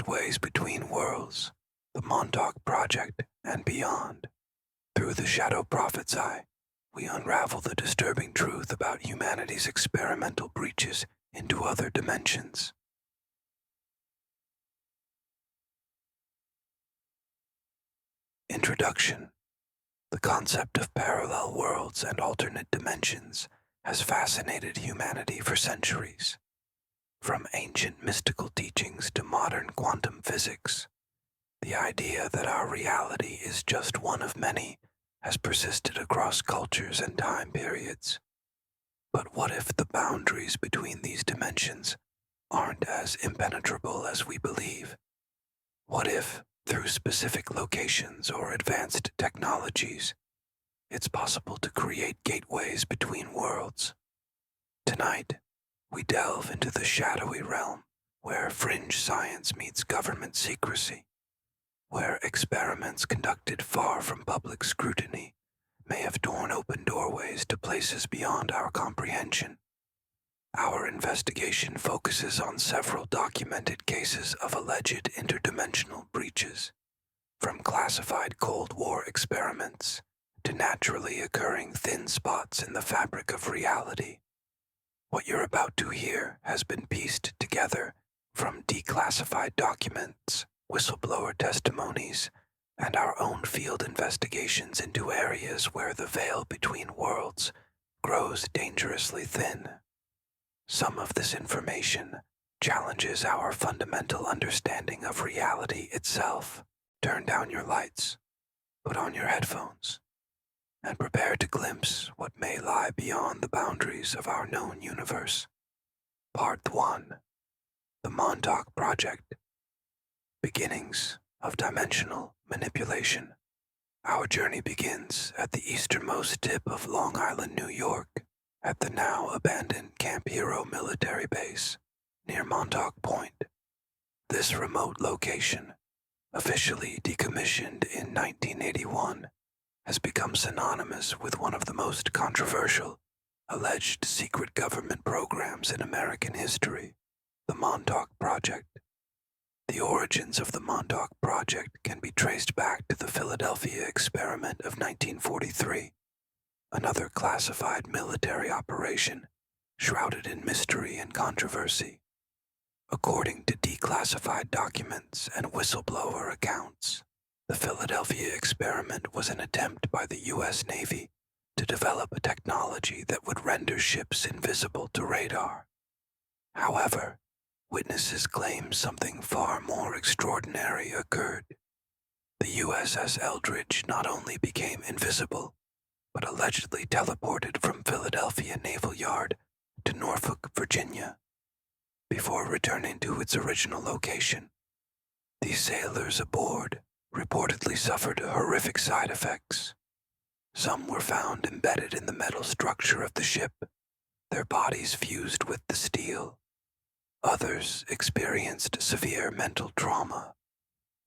gateways between worlds, the Montauk Project, and beyond. Through the Shadow Prophet's eye, we unravel the disturbing truth about humanity's experimental breaches into other dimensions. Introduction. The concept of parallel worlds and alternate dimensions has fascinated humanity for centuries. From ancient mystical teachings to modern quantum physics, the idea that our reality is just one of many has persisted across cultures and time periods. But what if the boundaries between these dimensions aren't as impenetrable as we believe? What if, through specific locations or advanced technologies, it's possible to create gateways between worlds? Tonight, we delve into the shadowy realm where fringe science meets government secrecy, where experiments conducted far from public scrutiny may have torn open doorways to places beyond our comprehension. Our investigation focuses on several documented cases of alleged interdimensional breaches, from classified Cold War experiments to naturally occurring thin spots in the fabric of reality. What you're about to hear has been pieced together from declassified documents, whistleblower testimonies, and our own field investigations into areas where the veil between worlds grows dangerously thin. Some of this information challenges our fundamental understanding of reality itself. Turn down your lights, put on your headphones, and prepare to glimpse what may lie beyond the boundaries of our known universe. Part 1. The Montauk Project. Beginnings of Dimensional Manipulation. Our journey begins at the easternmost tip of Long Island, New York, at the now abandoned Camp Hero military base near Montauk Point. This remote location, officially decommissioned in 1981, has become synonymous with one of the most controversial, alleged secret government programs in American history, the Montauk Project. The origins of the Montauk Project can be traced back to the Philadelphia experiment of 1943, another classified military operation shrouded in mystery and controversy. According to declassified documents and whistleblower accounts, the Philadelphia experiment was an attempt by the U.S. Navy to develop a technology that would render ships invisible to radar. However, witnesses claim something far more extraordinary occurred. The USS Eldridge not only became invisible, but allegedly teleported from Philadelphia Naval Yard to Norfolk, Virginia, before returning to its original location. These sailors aboard reportedly suffered horrific side effects. Some were found embedded in the metal structure of the ship, their bodies fused with the steel. Others experienced severe mental trauma,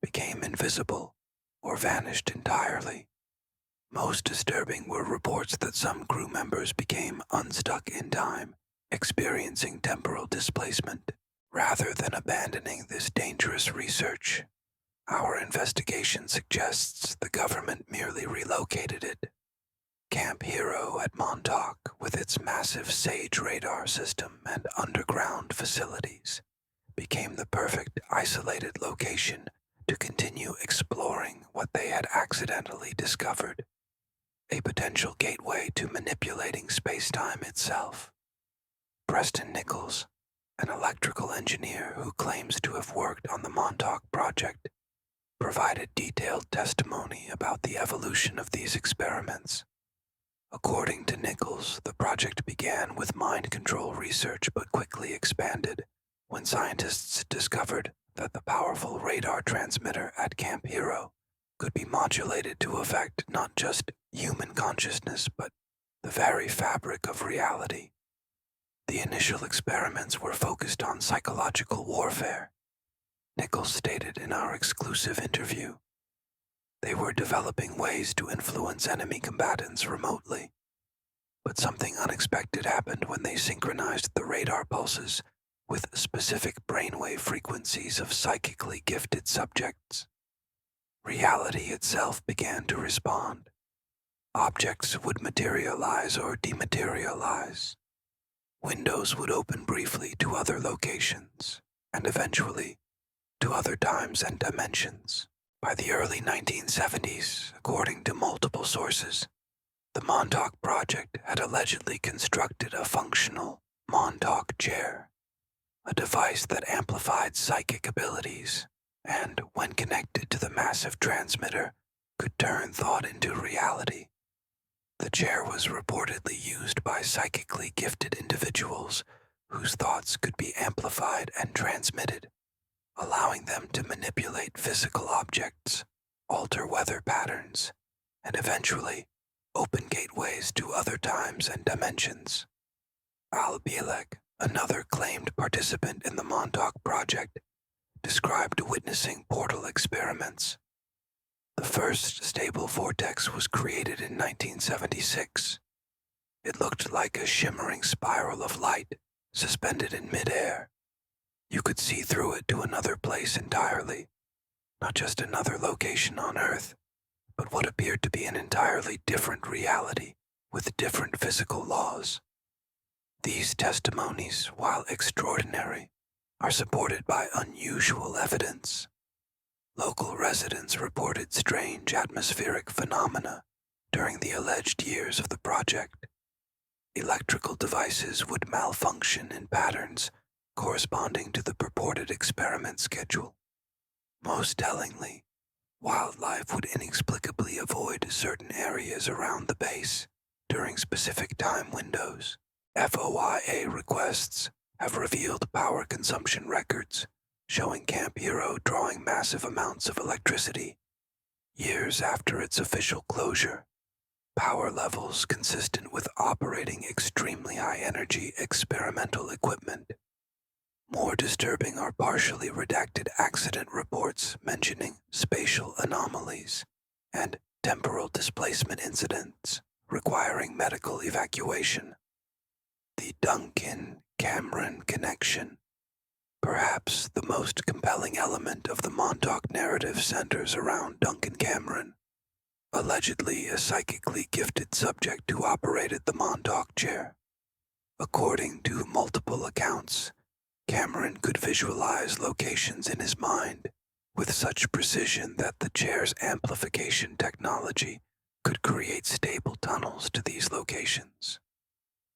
became invisible, or vanished entirely. Most disturbing were reports that some crew members became unstuck in time, experiencing temporal displacement. Rather than abandoning this dangerous research, our investigation suggests the government merely relocated it. Camp Hero at Montauk, with its massive SAGE radar system and underground facilities, became the perfect isolated location to continue exploring what they had accidentally discovered, a potential gateway to manipulating space-time itself. Preston Nichols, an electrical engineer who claims to have worked on the Montauk Project, provided detailed testimony about the evolution of these experiments. According to Nichols, the project began with mind control research but quickly expanded when scientists discovered that the powerful radar transmitter at Camp Hero could be modulated to affect not just human consciousness but the very fabric of reality. The initial experiments were focused on psychological warfare, Nichols stated in our exclusive interview. They were developing ways to influence enemy combatants remotely. But something unexpected happened when they synchronized the radar pulses with specific brainwave frequencies of psychically gifted subjects. Reality itself began to respond. Objects would materialize or dematerialize. Windows would open briefly to other locations, and eventually to other times and dimensions. By the early 1970s, according to multiple sources, the Montauk Project had allegedly constructed a functional Montauk chair, a device that amplified psychic abilities and, when connected to the massive transmitter, could turn thought into reality. The chair was reportedly used by psychically gifted individuals whose thoughts could be amplified and transmitted, allowing them to manipulate physical objects, alter weather patterns, and eventually open gateways to other times and dimensions. Al Bielek, another claimed participant in the Montauk Project, described witnessing portal experiments. The first stable vortex was created in 1976. It looked like a shimmering spiral of light suspended in midair. You could see through it to another place entirely, not just another location on Earth, but what appeared to be an entirely different reality with different physical laws. These testimonies, while extraordinary, are supported by unusual evidence. Local residents reported strange atmospheric phenomena during the alleged years of the project. Electrical devices would malfunction in patterns corresponding to the purported experiment schedule. Most tellingly, wildlife would inexplicably avoid certain areas around the base during specific time windows. FOIA requests have revealed power consumption records showing Camp Hero drawing massive amounts of electricity years after its official closure, power levels consistent with operating extremely high-energy experimental equipment. More disturbing are partially redacted accident reports mentioning spatial anomalies and temporal displacement incidents requiring medical evacuation. The Duncan Cameron connection, perhaps the most compelling element of the Montauk narrative, centers around Duncan Cameron, allegedly a psychically gifted subject who operated the Montauk chair. According to multiple accounts, Cameron could visualize locations in his mind with such precision that the chair's amplification technology could create stable tunnels to these locations.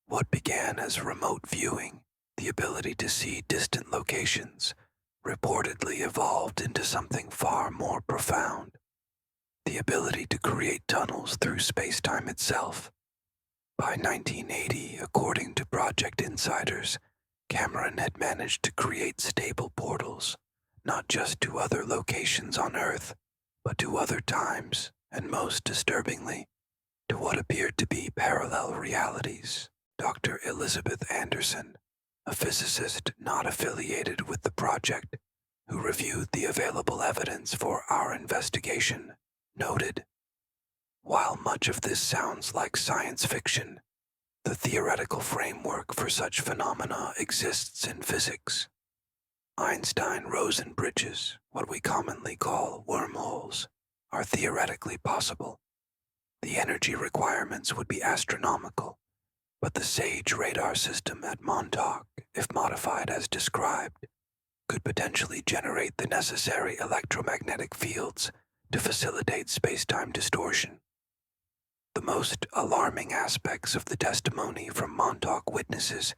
What began as remote viewing, the ability to see distant locations, reportedly evolved into something far more profound: the ability to create tunnels through space-time itself. By 1980, according to Project insiders, Cameron had managed to create stable portals, not just to other locations on Earth, but to other times, and most disturbingly, to what appeared to be parallel realities. Dr. Elizabeth Anderson, a physicist not affiliated with the project, who reviewed the available evidence for our investigation, noted, "While much of this sounds like science fiction, the theoretical framework for such phenomena exists in physics. Einstein-Rosen bridges, what we commonly call wormholes, are theoretically possible. The energy requirements would be astronomical, but the SAGE radar system at Montauk, if modified as described, could potentially generate the necessary electromagnetic fields to facilitate space-time distortion." The most alarming aspects of the testimony from Montauk witnesses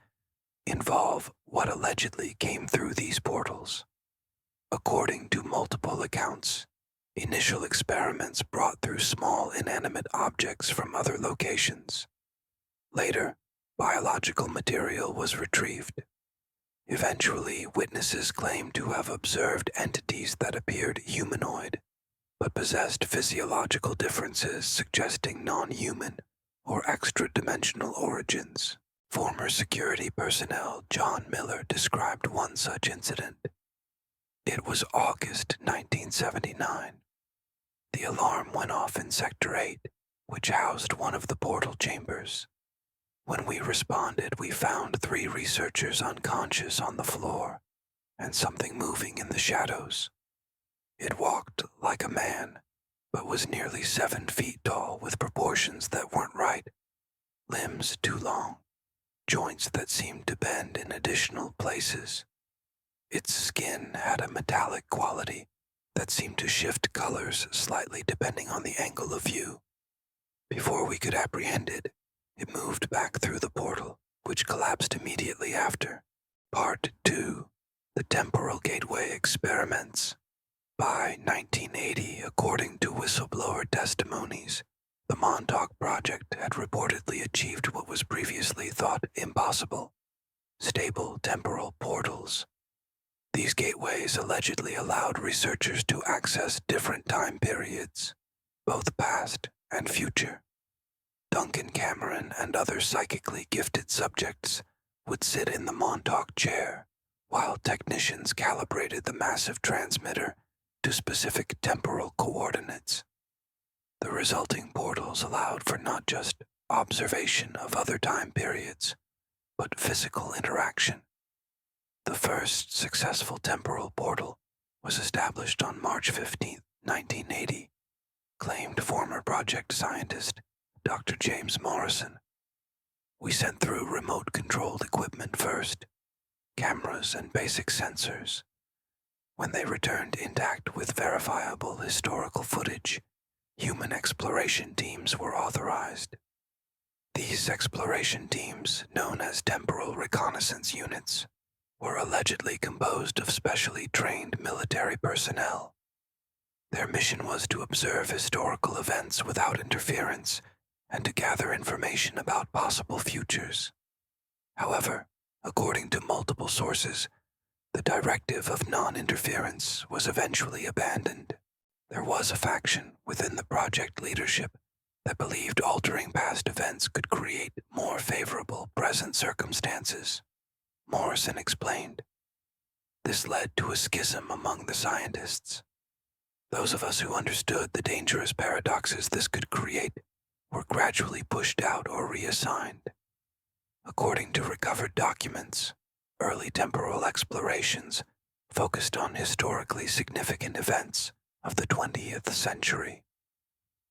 involve what allegedly came through these portals. According to multiple accounts, initial experiments brought through small inanimate objects from other locations. Later, biological material was retrieved. Eventually, witnesses claimed to have observed entities that appeared humanoid, but possessed physiological differences suggesting non-human or extra-dimensional origins. Former security personnel John Miller described one such incident. It was August 1979. The alarm went off in Sector 8, which housed one of the portal chambers. When we responded, we found 3 researchers unconscious on the floor and something moving in the shadows. It walked like a man, but was nearly 7 feet tall with proportions that weren't right. Limbs too long, joints that seemed to bend in additional places. Its skin had a metallic quality that seemed to shift colors slightly depending on the angle of view. Before we could apprehend it, it moved back through the portal, which collapsed immediately after. Part 2. The Temporal Gateway Experiments. By 1980, according to whistleblower testimonies, the Montauk Project had reportedly achieved what was previously thought impossible: stable temporal portals. These gateways allegedly allowed researchers to access different time periods, both past and future. Duncan Cameron and other psychically gifted subjects would sit in the Montauk chair while technicians calibrated the massive transmitter to specific temporal coordinates. The resulting portals allowed for not just observation of other time periods, but physical interaction. The first successful temporal portal was established on March 15, 1980, claimed former project scientist Dr. James Morrison. We sent through remote-controlled equipment first, cameras and basic sensors. When they returned intact with verifiable historical footage, human exploration teams were authorized. These exploration teams, known as temporal reconnaissance units, were allegedly composed of specially trained military personnel. Their mission was to observe historical events without interference and to gather information about possible futures. However, according to multiple sources, the directive of non-interference was eventually abandoned. There was a faction within the project leadership that believed altering past events could create more favorable present circumstances. Morrison explained. This led to a schism among the scientists. Those of us who understood the dangerous paradoxes this could create were gradually pushed out or reassigned. According to recovered documents, early temporal explorations focused on historically significant events of the 20th century.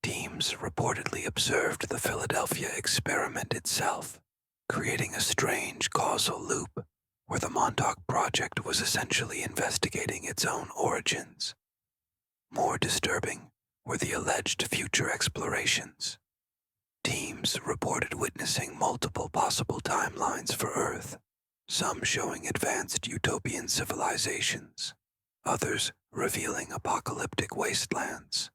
Teams reportedly observed the Philadelphia experiment itself, creating a strange causal loop where the Montauk Project was essentially investigating its own origins. More disturbing were the alleged future explorations. Teams reported witnessing multiple possible timelines for Earth, some showing advanced utopian civilizations, others revealing apocalyptic wastelands.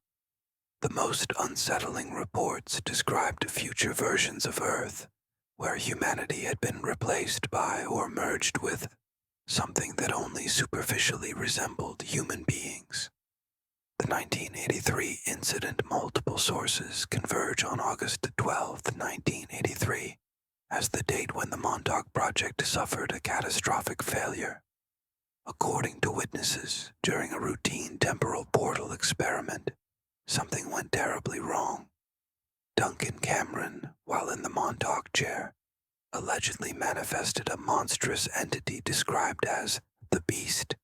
The most unsettling reports described future versions of Earth where humanity had been replaced by or merged with something that only superficially resembled human beings. The 1983 incident multiple sources converge on August 12, 1983, as the date when the Montauk Project suffered a catastrophic failure. According to witnesses, during a routine temporal portal experiment, something went terribly wrong. Duncan Cameron, while in the Montauk chair, allegedly manifested a monstrous entity described as the Beast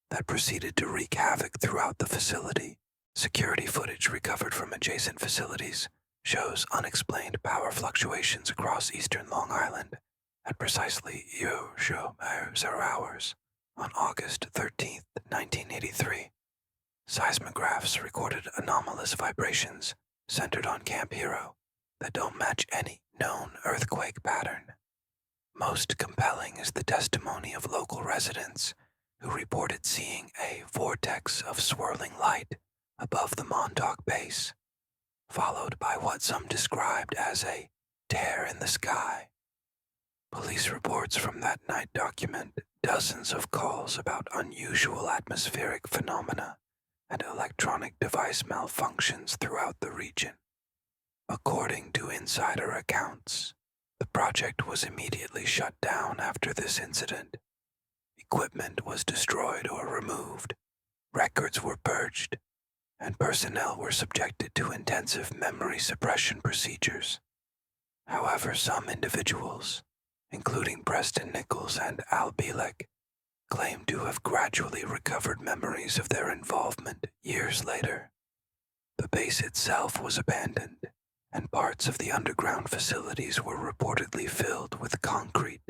that proceeded to wreak havoc throughout the facility. Security footage recovered from adjacent facilities shows unexplained power fluctuations across eastern Long Island at precisely 0 hours on August 13, 1983. Seismographs recorded anomalous vibrations centered on Camp Hero that don't match any known earthquake pattern. Most compelling is the testimony of local residents who reported seeing a vortex of swirling light above the Montauk base, followed by what some described as a tear in the sky. Police reports from that night document dozens of calls about unusual atmospheric phenomena and electronic device malfunctions throughout the region. According to insider accounts, the project was immediately shut down after this incident. Equipment was destroyed or removed, records were purged, and personnel were subjected to intensive memory suppression procedures. However, some individuals, including Preston Nichols and Al Bielek, claim to have gradually recovered memories of their involvement years later. The base itself was abandoned, and parts of the underground facilities were reportedly filled with concrete.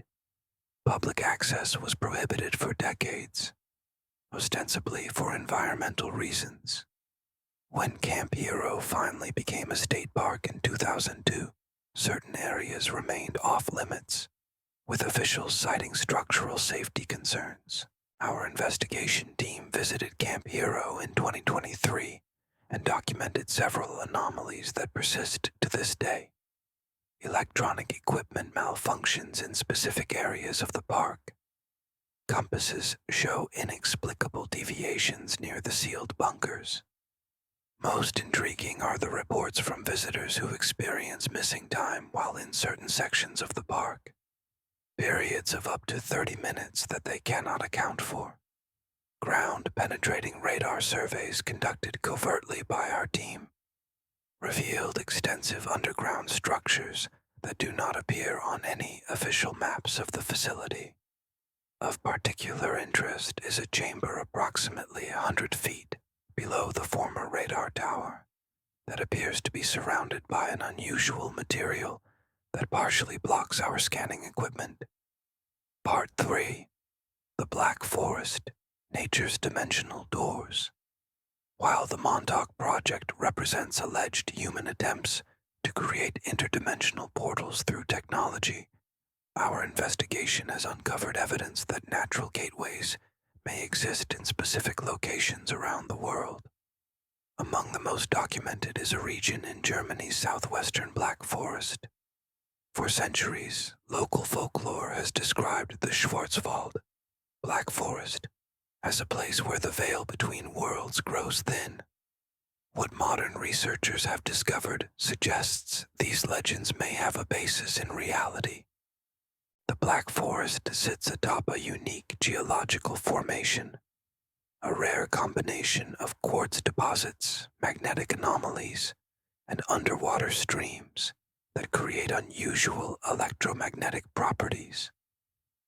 Public access was prohibited for decades, ostensibly for environmental reasons. When Camp Hero finally became a state park in 2002, certain areas remained off-limits, with officials citing structural safety concerns. Our investigation team visited Camp Hero in 2023 and documented several anomalies that persist to this day. Electronic equipment malfunctions in specific areas of the park. Compasses show inexplicable deviations near the sealed bunkers. Most intriguing are the reports from visitors who experience missing time while in certain sections of the park. Periods of up to 30 minutes that they cannot account for. Ground-penetrating radar surveys conducted covertly by our team revealed extensive underground structures that do not appear on any official maps of the facility. Of particular interest is a chamber approximately 100 feet below the former radar tower that appears to be surrounded by an unusual material that partially blocks our scanning equipment. Part 3. The Black Forest, Nature's Dimensional Doors. While the Montauk Project represents alleged human attempts to create interdimensional portals through technology, our investigation has uncovered evidence that natural gateways may exist in specific locations around the world. Among the most documented is a region in Germany's southwestern Black Forest. For centuries, local folklore has described the Schwarzwald, Black Forest, as a place where the veil between worlds grows thin. What modern researchers have discovered suggests these legends may have a basis in reality. The Black Forest sits atop a unique geological formation, a rare combination of quartz deposits, magnetic anomalies, and underwater streams that create unusual electromagnetic properties.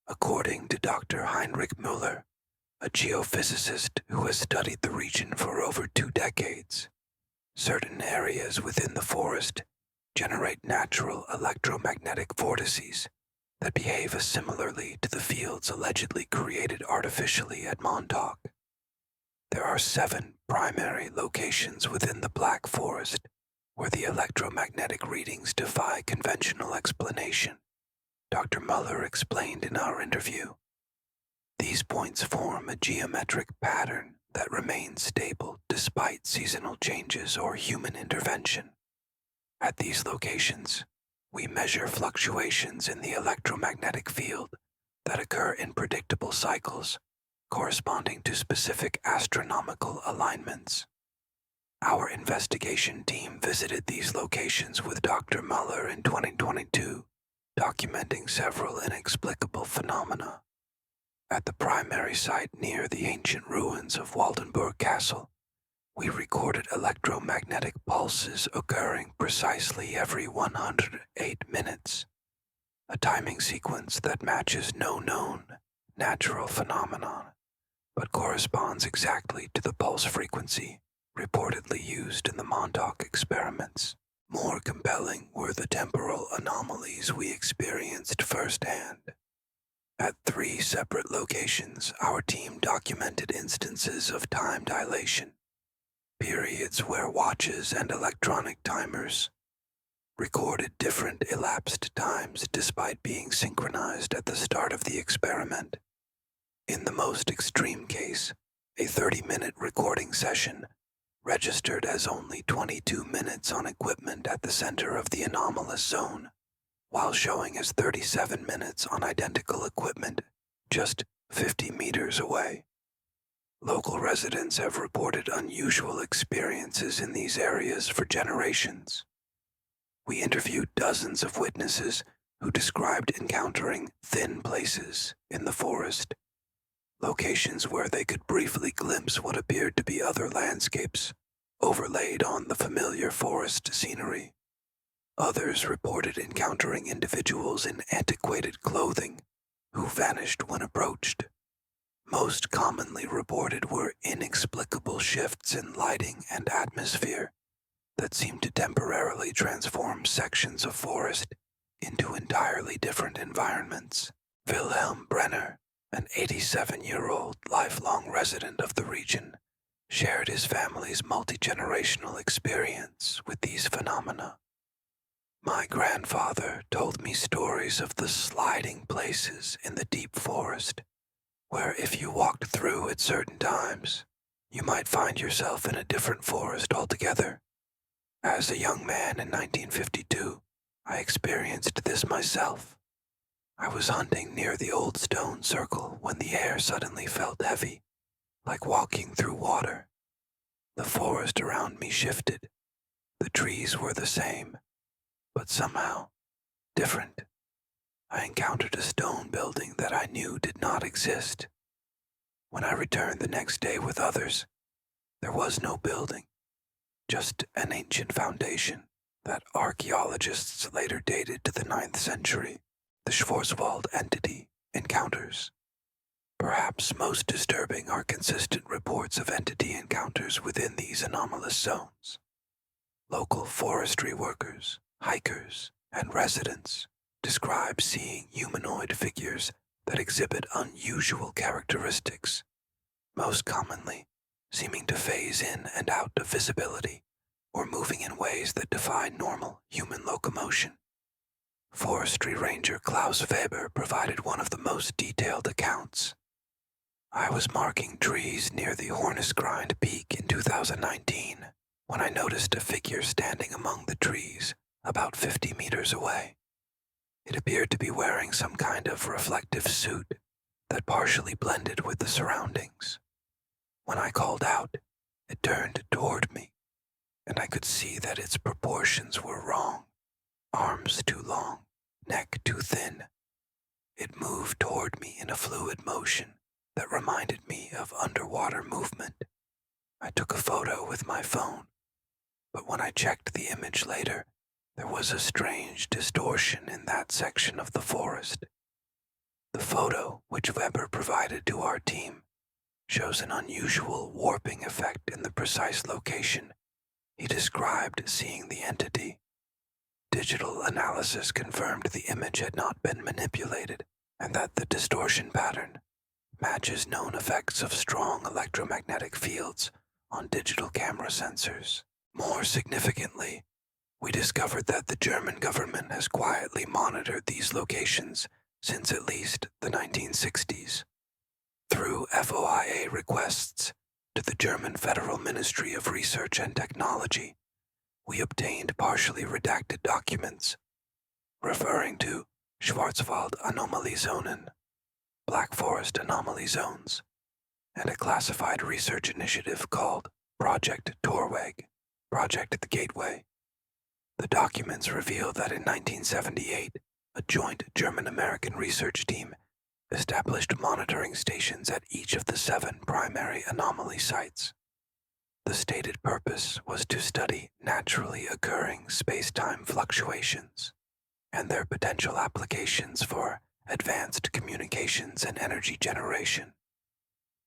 According to Dr. Heinrich Müller, a geophysicist who has studied the region for over 2 decades, certain areas within the forest generate natural electromagnetic vortices that behave similarly to the fields allegedly created artificially at Montauk. There are 7 primary locations within the Black Forest where the electromagnetic readings defy conventional explanation, Dr. Muller explained in our interview. These points form a geometric pattern that remains stable despite seasonal changes or human intervention. At these locations, we measure fluctuations in the electromagnetic field that occur in predictable cycles corresponding to specific astronomical alignments. Our investigation team visited these locations with Dr. Muller in 2022, documenting several inexplicable phenomena. At the primary site near the ancient ruins of Waldenburg Castle, we recorded electromagnetic pulses occurring precisely every 108 minutes, a timing sequence that matches no known natural phenomenon, but corresponds exactly to the pulse frequency reportedly used in the Montauk experiments. More compelling were the temporal anomalies we experienced firsthand. At 3 separate locations, our team documented instances of time dilation, periods where watches and electronic timers recorded different elapsed times despite being synchronized at the start of the experiment. In the most extreme case, a 30-minute recording session registered as only 22 minutes on equipment at the center of the anomalous zone, while showing as 37 minutes on identical equipment just 50 meters away. Local residents have reported unusual experiences in these areas for generations. We interviewed dozens of witnesses who described encountering thin places in the forest, locations where they could briefly glimpse what appeared to be other landscapes overlaid on the familiar forest scenery. Others reported encountering individuals in antiquated clothing who vanished when approached. Most commonly reported were inexplicable shifts in lighting and atmosphere that seemed to temporarily transform sections of forest into entirely different environments. Wilhelm Brenner, an 87-year-old lifelong resident of the region, shared his family's multi-generational experience with these phenomena. My grandfather told me stories of the sliding places in the deep forest, where if you walked through at certain times, you might find yourself in a different forest altogether. As a young man in 1952, I experienced this myself. I was hunting near the old stone circle when the air suddenly felt heavy, like walking through water. The forest around me shifted. The trees were the same, but somehow different. I encountered a stone building that I knew did not exist. When I returned the next day with others, there was no building, just an ancient foundation that archaeologists later dated to the 9th century, the Schwarzwald entity encounters. Perhaps most disturbing are consistent reports of entity encounters within these anomalous zones. Local forestry workers, hikers, and residents describe seeing humanoid figures that exhibit unusual characteristics, most commonly seeming to phase in and out of visibility or moving in ways that defy normal human locomotion. Forestry Ranger Klaus Weber provided one of the most detailed accounts. I was marking trees near the Hornisgrind Peak in 2019 when I noticed a figure standing among the trees about 50 meters away. It appeared to be wearing some kind of reflective suit that partially blended with the surroundings. When I called out, it turned toward me, and I could see that its proportions were wrong. Arms too long, neck too thin. It moved toward me in a fluid motion that reminded me of underwater movement. I took a photo with my phone, but when I checked the image later, there was a strange distortion in that section of the forest. The photo, which Weber provided to our team, shows an unusual warping effect in the precise location he described seeing the entity. Digital analysis confirmed the image had not been manipulated and that the distortion pattern matches known effects of strong electromagnetic fields on digital camera sensors. More significantly, we discovered that the German government has quietly monitored these locations since at least the 1960s. Through FOIA requests to the German Federal Ministry of Research and Technology, we obtained partially redacted documents referring to Schwarzwald Anomaliezonen, Black Forest Anomaly Zones, and a classified research initiative called Project Torweg, Project the Gateway. The documents reveal that in 1978, a joint German-American research team established monitoring stations at each of the 7 primary anomaly sites. The stated purpose was to study naturally occurring space-time fluctuations and their potential applications for advanced communications and energy generation.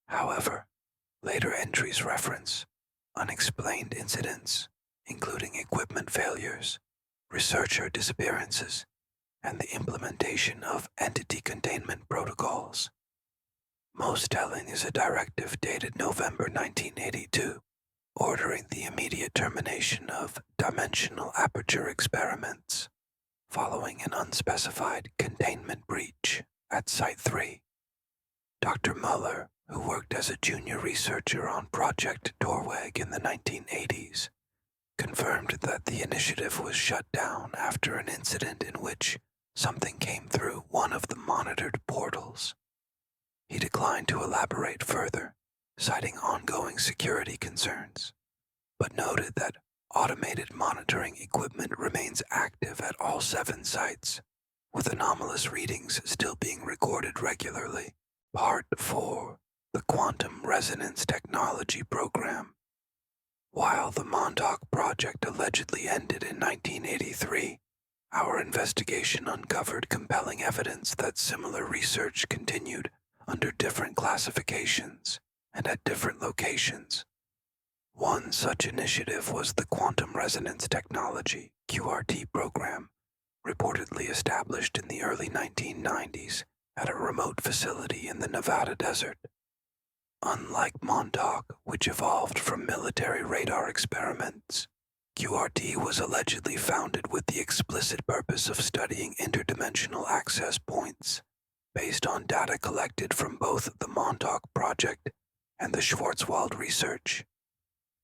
However, later entries reference unexplained incidents, including equipment failures, researcher disappearances, and the implementation of entity containment protocols. Most telling is a directive dated November 1982, ordering the immediate termination of dimensional aperture experiments, following an unspecified containment breach at Site 3. Dr. Muller, who worked as a junior researcher on Project Torweg in the 1980s, confirmed that the initiative was shut down after an incident in which something came through one of the monitored portals. He declined to elaborate further, citing ongoing security concerns, but noted that automated monitoring equipment remains active at all 7 sites, with anomalous readings still being recorded regularly. Part 4. The Quantum Resonance Technology Program. While the Montauk Project allegedly ended in 1983, our investigation uncovered compelling evidence that similar research continued under different classifications and at different locations. One such initiative was the Quantum Resonance Technology (QRT) program, reportedly established in the early 1990s at a remote facility in the Nevada desert. Unlike Montauk, which evolved from military radar experiments, QRT was allegedly founded with the explicit purpose of studying interdimensional access points, based on data collected from both the Montauk Project and the Schwarzwald research.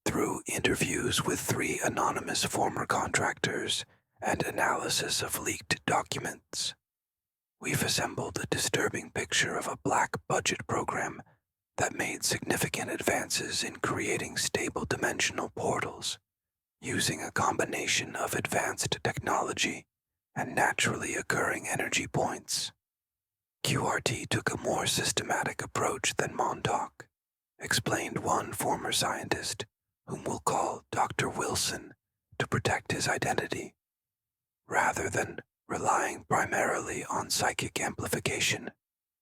Through interviews with 3 anonymous former contractors and analysis of leaked documents, we've assembled a disturbing picture of a black budget program that made significant advances in creating stable dimensional portals, using a combination of advanced technology and naturally occurring energy points. QRT took a more systematic approach than Montauk, explained one former scientist, whom we'll call Dr. Wilson, to protect his identity. Rather than relying primarily on psychic amplification,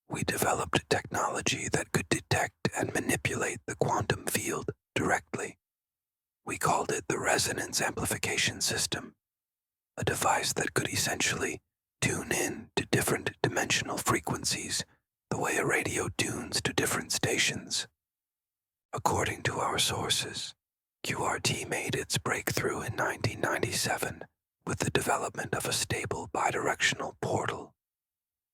we developed technology that could detect and manipulate the quantum field directly. We called it the Resonance Amplification System, a device that could essentially tune in to different dimensional frequencies the way a radio tunes to different stations. According to our sources, QRT made its breakthrough in 1997 with the development of a stable bidirectional portal.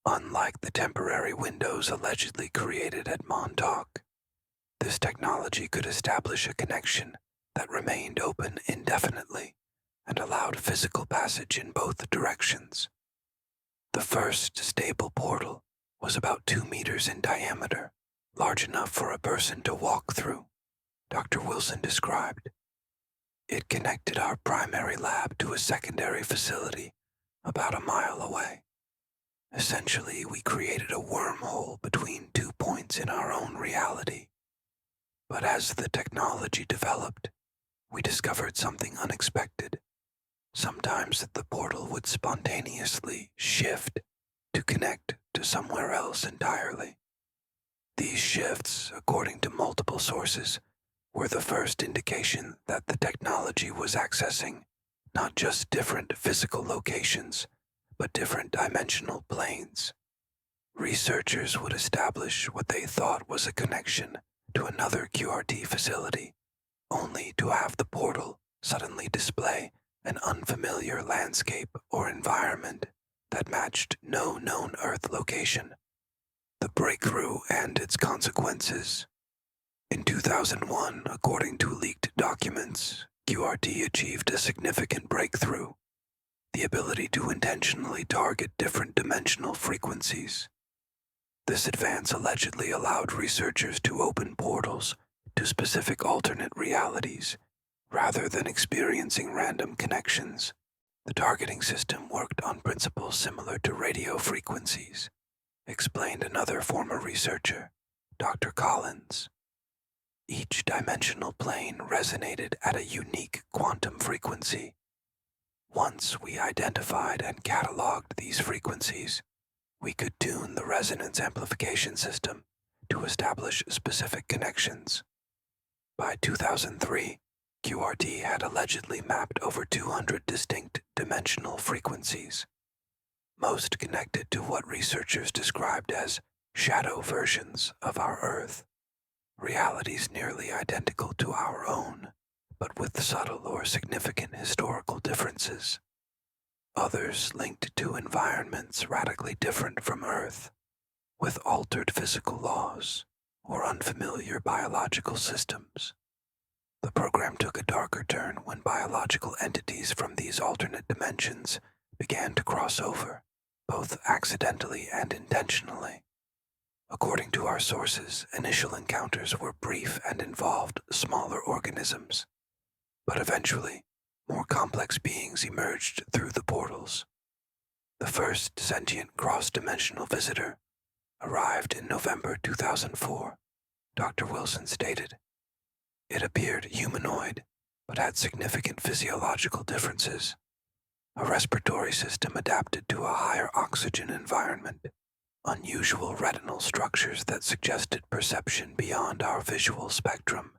Unlike the temporary windows allegedly created at Montauk, this technology could establish a connection that remained open indefinitely and allowed physical passage in both directions. The first stable portal was about 2 meters in diameter, large enough for a person to walk through, Dr. Wilson described. It connected our primary lab to a secondary facility about a mile away. Essentially, we created a wormhole between 2 points in our own reality. But as the technology developed, we discovered something unexpected. Sometimes the portal would spontaneously shift to connect to somewhere else entirely. These shifts, according to multiple sources, were the first indication that the technology was accessing not just different physical locations, but different dimensional planes. Researchers would establish what they thought was a connection to another QRT facility, only to have the portal suddenly display an unfamiliar landscape or environment that matched no known Earth location. The breakthrough and its consequences. In 2001, according to leaked documents, QRT achieved a significant breakthrough: the ability to intentionally target different dimensional frequencies. This advance allegedly allowed researchers to open portals to specific alternate realities, rather than experiencing random connections. The targeting system worked on principles similar to radio frequencies, explained another former researcher, Dr. Collins. Each dimensional plane resonated at a unique quantum frequency. Once we identified and cataloged these frequencies, we could tune the resonance amplification system to establish specific connections. By 2003, QRT had allegedly mapped over 200 distinct dimensional frequencies, most connected to what researchers described as shadow versions of our Earth, realities nearly identical to our own, but with subtle or significant historical differences. Others linked to environments radically different from Earth, with altered physical laws or unfamiliar biological systems. The program took a darker turn when biological entities from these alternate dimensions began to cross over, both accidentally and intentionally. According to our sources, initial encounters were brief and involved smaller organisms, but eventually, more complex beings emerged through the portals. The first sentient cross-dimensional visitor arrived in November 2004, Dr. Wilson stated. It appeared humanoid, but had significant physiological differences. A respiratory system adapted to a higher oxygen environment, unusual retinal structures that suggested perception beyond our visual spectrum,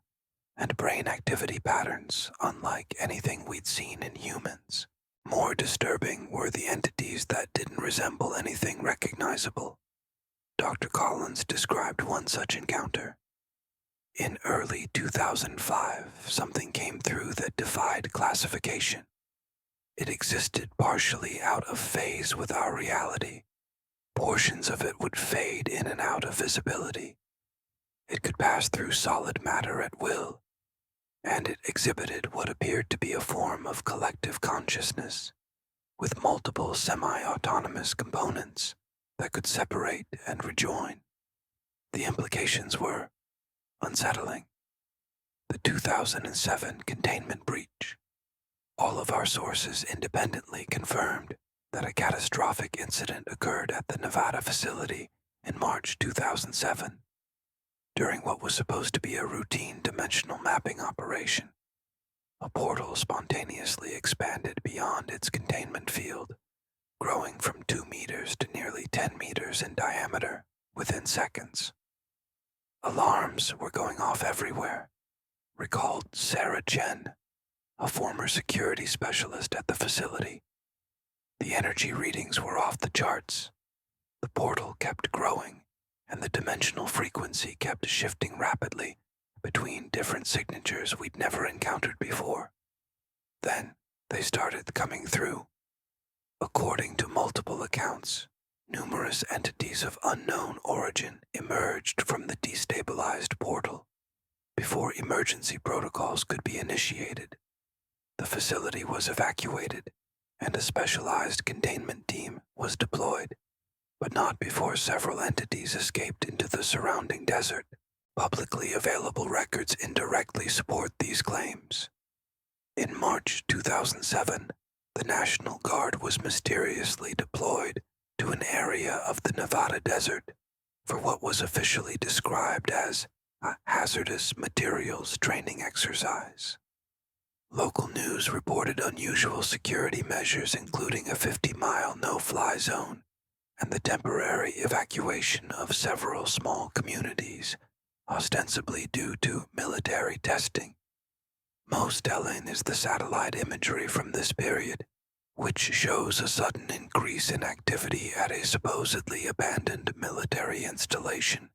and brain activity patterns unlike anything we'd seen in humans. More disturbing were the entities that didn't resemble anything recognizable. Dr. Collins described one such encounter. In early 2005, something came through that defied classification. It existed partially out of phase with our reality. Portions of it would fade in and out of visibility. It could pass through solid matter at will, and it exhibited what appeared to be a form of collective consciousness, with multiple semi-autonomous components that could separate and rejoin. The implications were unsettling. The 2007 containment breach. All of our sources independently confirmed that a catastrophic incident occurred at the Nevada facility in March 2007, during what was supposed to be a routine dimensional mapping operation. A portal spontaneously expanded beyond its containment field, growing from 2 meters to nearly 10 meters in diameter within seconds. Alarms were going off everywhere, recalled Sarah Chen, a former security specialist at the facility. The energy readings were off the charts. The portal kept growing, and the dimensional frequency kept shifting rapidly between different signatures we'd never encountered before. Then they started coming through. According to multiple accounts, numerous entities of unknown origin emerged from the destabilized portal. Before emergency protocols could be initiated, the facility was evacuated, and a specialized containment team was deployed, but not before several entities escaped into the surrounding desert. Publicly available records indirectly support these claims. In March 2007, the National Guard was mysteriously deployed to an area of the Nevada desert for what was officially described as a hazardous materials training exercise. Local news reported unusual security measures, including a 50-mile no-fly zone and the temporary evacuation of several small communities, ostensibly due to military testing. Most telling is the satellite imagery from this period, which shows a sudden increase in activity at a supposedly abandoned military installation,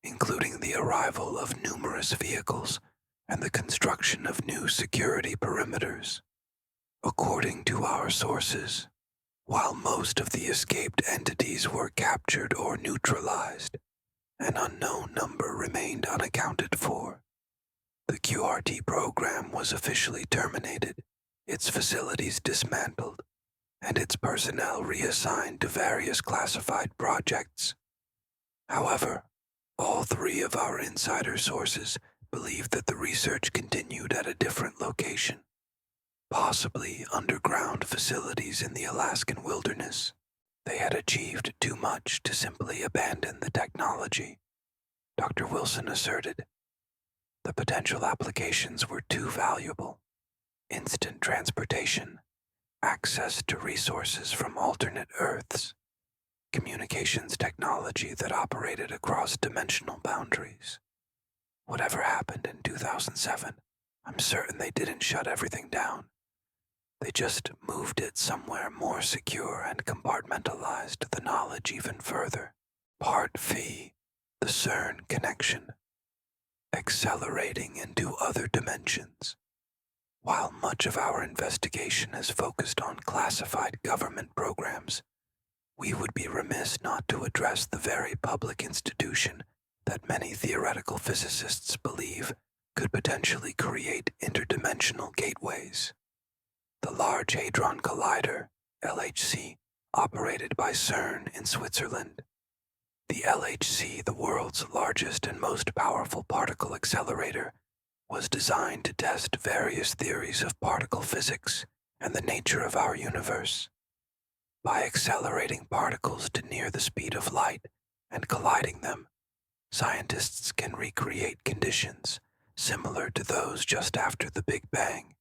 including the arrival of numerous vehicles and the construction of new security perimeters. According to our sources, while most of the escaped entities were captured or neutralized, an unknown number remained unaccounted for. The QRT program was officially terminated, its facilities dismantled, and its personnel reassigned to various classified projects. However, all 3 of our insider sources believed that the research continued at a different location, possibly underground facilities in the Alaskan wilderness. They had achieved too much to simply abandon the technology, Dr. Wilson asserted. The potential applications were too valuable. Instant transportation, access to resources from alternate Earths, communications technology that operated across dimensional boundaries. Whatever happened in 2007, I'm certain they didn't shut everything down. They just moved it somewhere more secure and compartmentalized the knowledge even further. Part V, the CERN connection. Accelerating into other dimensions. While much of our investigation has focused on classified government programs, we would be remiss not to address the very public institution that many theoretical physicists believe could potentially create interdimensional gateways. The Large Hadron Collider, LHC, operated by CERN in Switzerland. The LHC, the world's largest and most powerful particle accelerator, was designed to test various theories of particle physics and the nature of our universe. By accelerating particles to near the speed of light and colliding them, scientists can recreate conditions similar to those just after the Big Bang,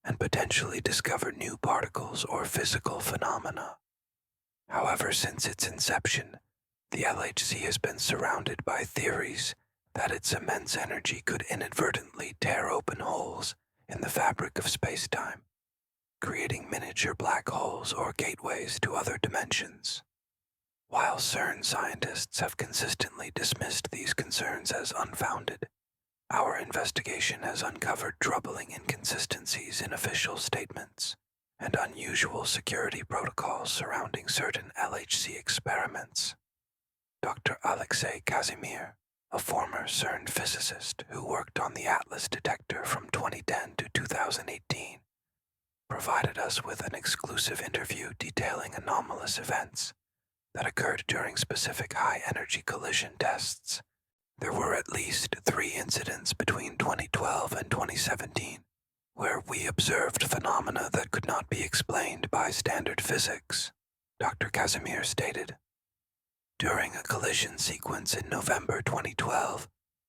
and potentially discover new particles or physical phenomena. However, since its inception, the LHC has been surrounded by theories that its immense energy could inadvertently tear open holes in the fabric of space-time, creating miniature black holes or gateways to other dimensions. While CERN scientists have consistently dismissed these concerns as unfounded, our investigation has uncovered troubling inconsistencies in official statements and unusual security protocols surrounding certain LHC experiments. Dr. Alexei Casimir, a former CERN physicist who worked on the Atlas detector from 2010 to 2018, provided us with an exclusive interview detailing anomalous events that occurred during specific high-energy collision tests. There were at least 3 incidents between 2012 and 2017 where we observed phenomena that could not be explained by standard physics, Dr. Casimir stated. During a collision sequence in November 2012,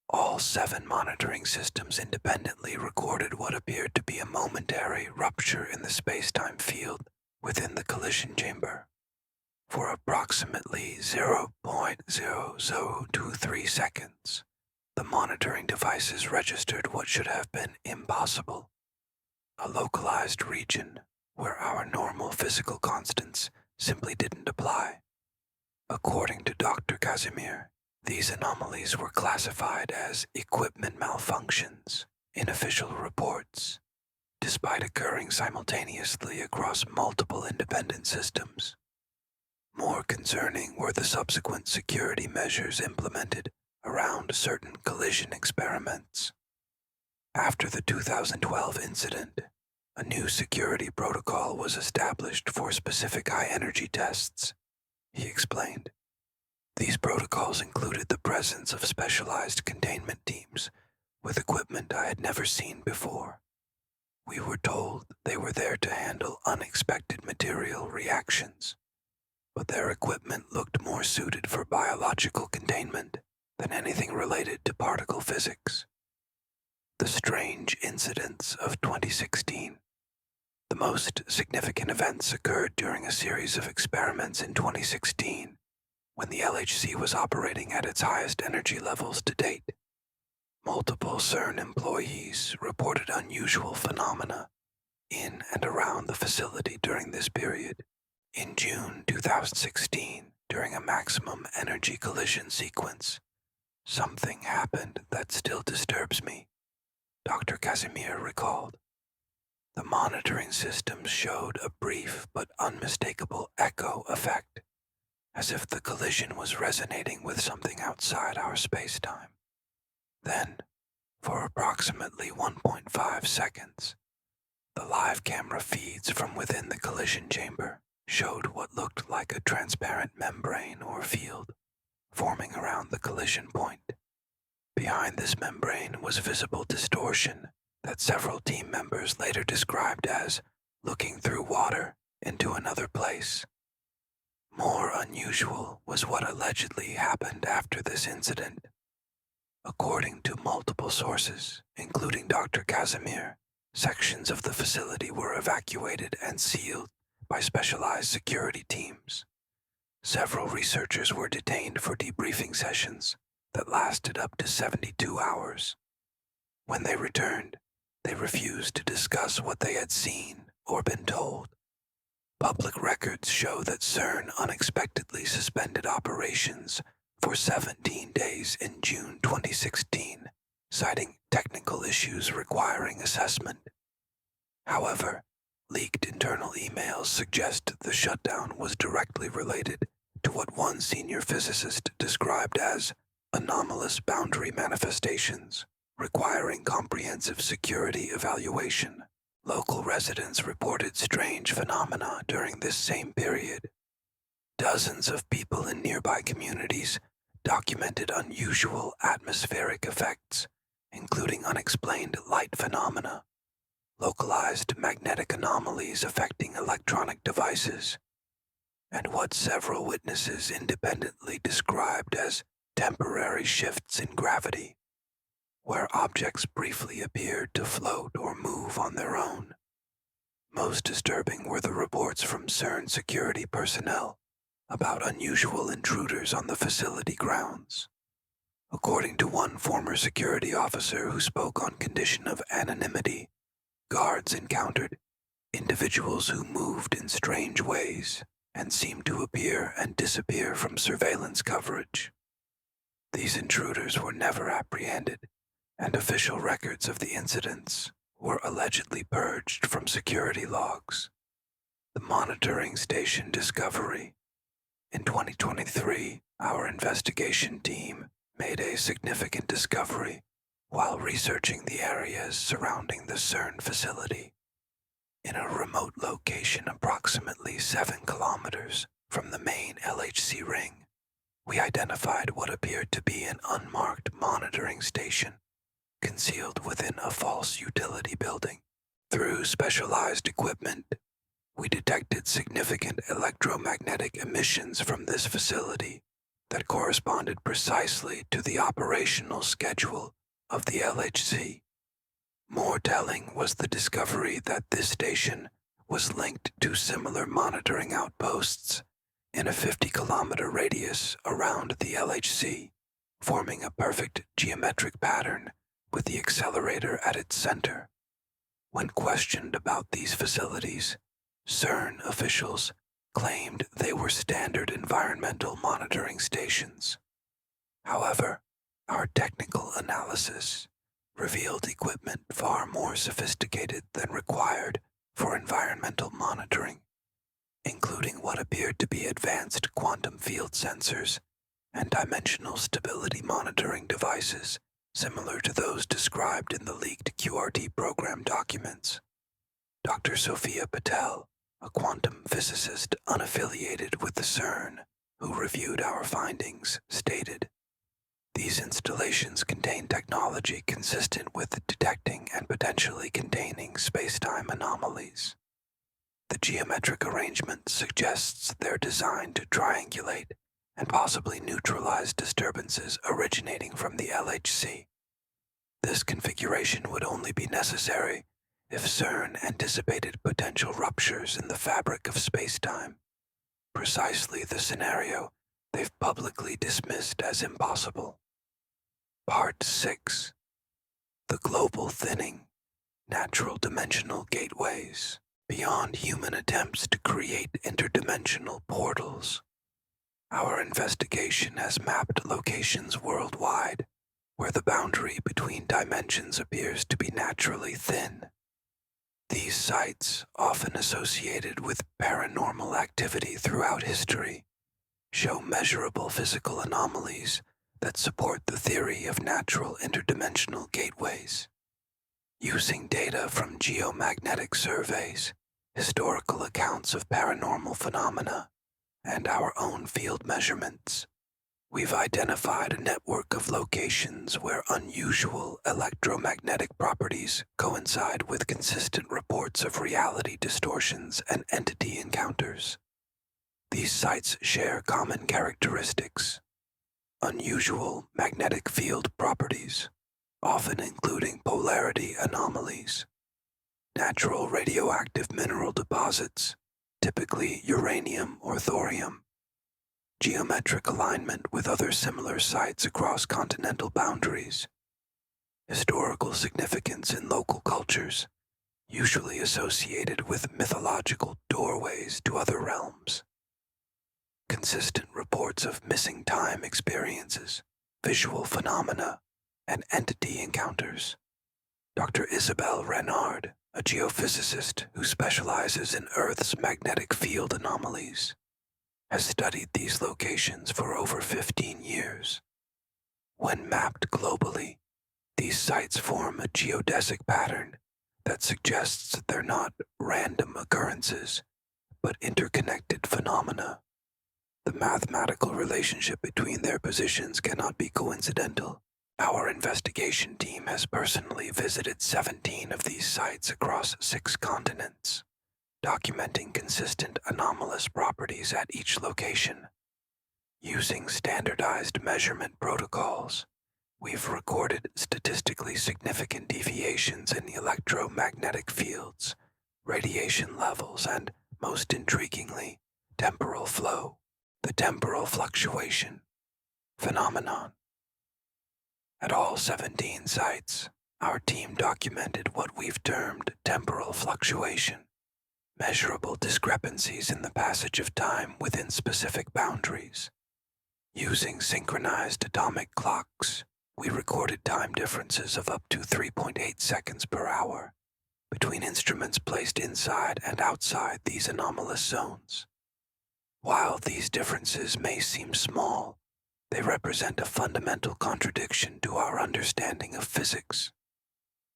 all 7 monitoring systems independently recorded what appeared to be a momentary rupture in the space-time field within the collision chamber. For approximately 0.0023 seconds, the monitoring devices registered what should have been impossible, a localized region where our normal physical constants simply didn't apply. According to Dr. Casimir, these anomalies were classified as equipment malfunctions in official reports, despite occurring simultaneously across multiple independent systems. More concerning were the subsequent security measures implemented around certain collision experiments. After the 2012 incident, a new security protocol was established for specific high-energy tests, he explained. These protocols included the presence of specialized containment teams with equipment I had never seen before. We were told they were there to handle unexpected material reactions, but their equipment looked more suited for biological containment than anything related to particle physics. The strange incidents of 2016. The most significant events occurred during a series of experiments in 2016, when the LHC was operating at its highest energy levels to date. Multiple CERN employees reported unusual phenomena in and around the facility during this period. In June 2016, during a maximum energy collision sequence, something happened that still disturbs me, Dr. Casimir recalled. The monitoring systems showed a brief but unmistakable echo effect, as if the collision was resonating with something outside our space-time. Then, for approximately 1.5 seconds, the live camera feeds from within the collision chamber showed what looked like a transparent membrane or field forming around the collision point. Behind this membrane was visible distortion that several team members later described as looking through water into another place. More unusual was what allegedly happened after this incident. According to multiple sources, including Dr. Casimir, sections of the facility were evacuated and sealed by specialized security teams. Several researchers were detained for debriefing sessions that lasted up to 72 hours. When they returned, they refused to discuss what they had seen or been told. Public records show that CERN unexpectedly suspended operations for 17 days in June 2016, citing technical issues requiring assessment. However, leaked internal emails suggest the shutdown was directly related to what one senior physicist described as anomalous boundary manifestations requiring comprehensive security evaluation. Local residents reported strange phenomena during this same period. Dozens of people in nearby communities documented unusual atmospheric effects, including unexplained light phenomena, localized magnetic anomalies affecting electronic devices, and what several witnesses independently described as temporary shifts in gravity. where objects briefly appeared to float or move on their own. Most disturbing were the reports from CERN security personnel about unusual intruders on the facility grounds. According to one former security officer who spoke on condition of anonymity, guards encountered individuals who moved in strange ways and seemed to appear and disappear from surveillance coverage. These intruders were never apprehended, and official records of the incidents were allegedly purged from security logs. The monitoring station Discovery. In 2023, our investigation team made a significant discovery while researching the areas surrounding the CERN facility. In a remote location approximately 7 kilometers from the main LHC ring, we identified what appeared to be an unmarked monitoring station concealed within a false utility building. Through specialized equipment, we detected significant electromagnetic emissions from this facility that corresponded precisely to the operational schedule of the LHC. More telling was the discovery that this station was linked to similar monitoring outposts in a 50-kilometer radius around the LHC, forming a perfect geometric pattern with the accelerator at its center. When questioned about these facilities, CERN officials claimed they were standard environmental monitoring stations. However, our technical analysis revealed equipment far more sophisticated than required for environmental monitoring, including what appeared to be advanced quantum field sensors and dimensional stability monitoring devices similar to those described in the leaked QRT program documents. Dr. Sophia Patel, a quantum physicist unaffiliated with the CERN, who reviewed our findings, stated, "These installations contain technology consistent with detecting and potentially containing space-time anomalies. The geometric arrangement suggests they're designed to triangulate and possibly neutralize disturbances originating from the LHC. This configuration would only be necessary if CERN anticipated potential ruptures in the fabric of space-time, precisely the scenario they've publicly dismissed as impossible." Part 6. The Global Thinning, Natural Dimensional Gateways, Beyond Human Attempts to Create Interdimensional Portals. Our investigation has mapped locations worldwide where the boundary between dimensions appears to be naturally thin. These sites, often associated with paranormal activity throughout history, show measurable physical anomalies that support the theory of natural interdimensional gateways. Using data from geomagnetic surveys, historical accounts of paranormal phenomena, and our own field measurements, we've identified a network of locations where unusual electromagnetic properties coincide with consistent reports of reality distortions and entity encounters. These sites share common characteristics: unusual magnetic field properties, often including polarity anomalies, natural radioactive mineral deposits, typically uranium or thorium, geometric alignment with other similar sites across continental boundaries, historical significance in local cultures, usually associated with mythological doorways to other realms, consistent reports of missing time experiences, visual phenomena, and entity encounters. Dr. Isabelle Renard, a geophysicist who specializes in Earth's magnetic field anomalies, has studied these locations for over 15 years. When mapped globally, these sites form a geodesic pattern that suggests they're not random occurrences, but interconnected phenomena. The mathematical relationship between their positions cannot be coincidental. Our investigation team has personally visited 17 of these sites across 6 continents, documenting consistent anomalous properties at each location. Using standardized measurement protocols, We've recorded statistically significant deviations in the electromagnetic fields, radiation levels, and, most intriguingly, temporal flow, the temporal fluctuation phenomenon. At all 17 sites, our team documented what we've termed temporal fluctuation, measurable discrepancies in the passage of time within specific boundaries. Using synchronized atomic clocks, we recorded time differences of up to 3.8 seconds per hour between instruments placed inside and outside these anomalous zones. While these differences may seem small, they represent a fundamental contradiction to our understanding of physics.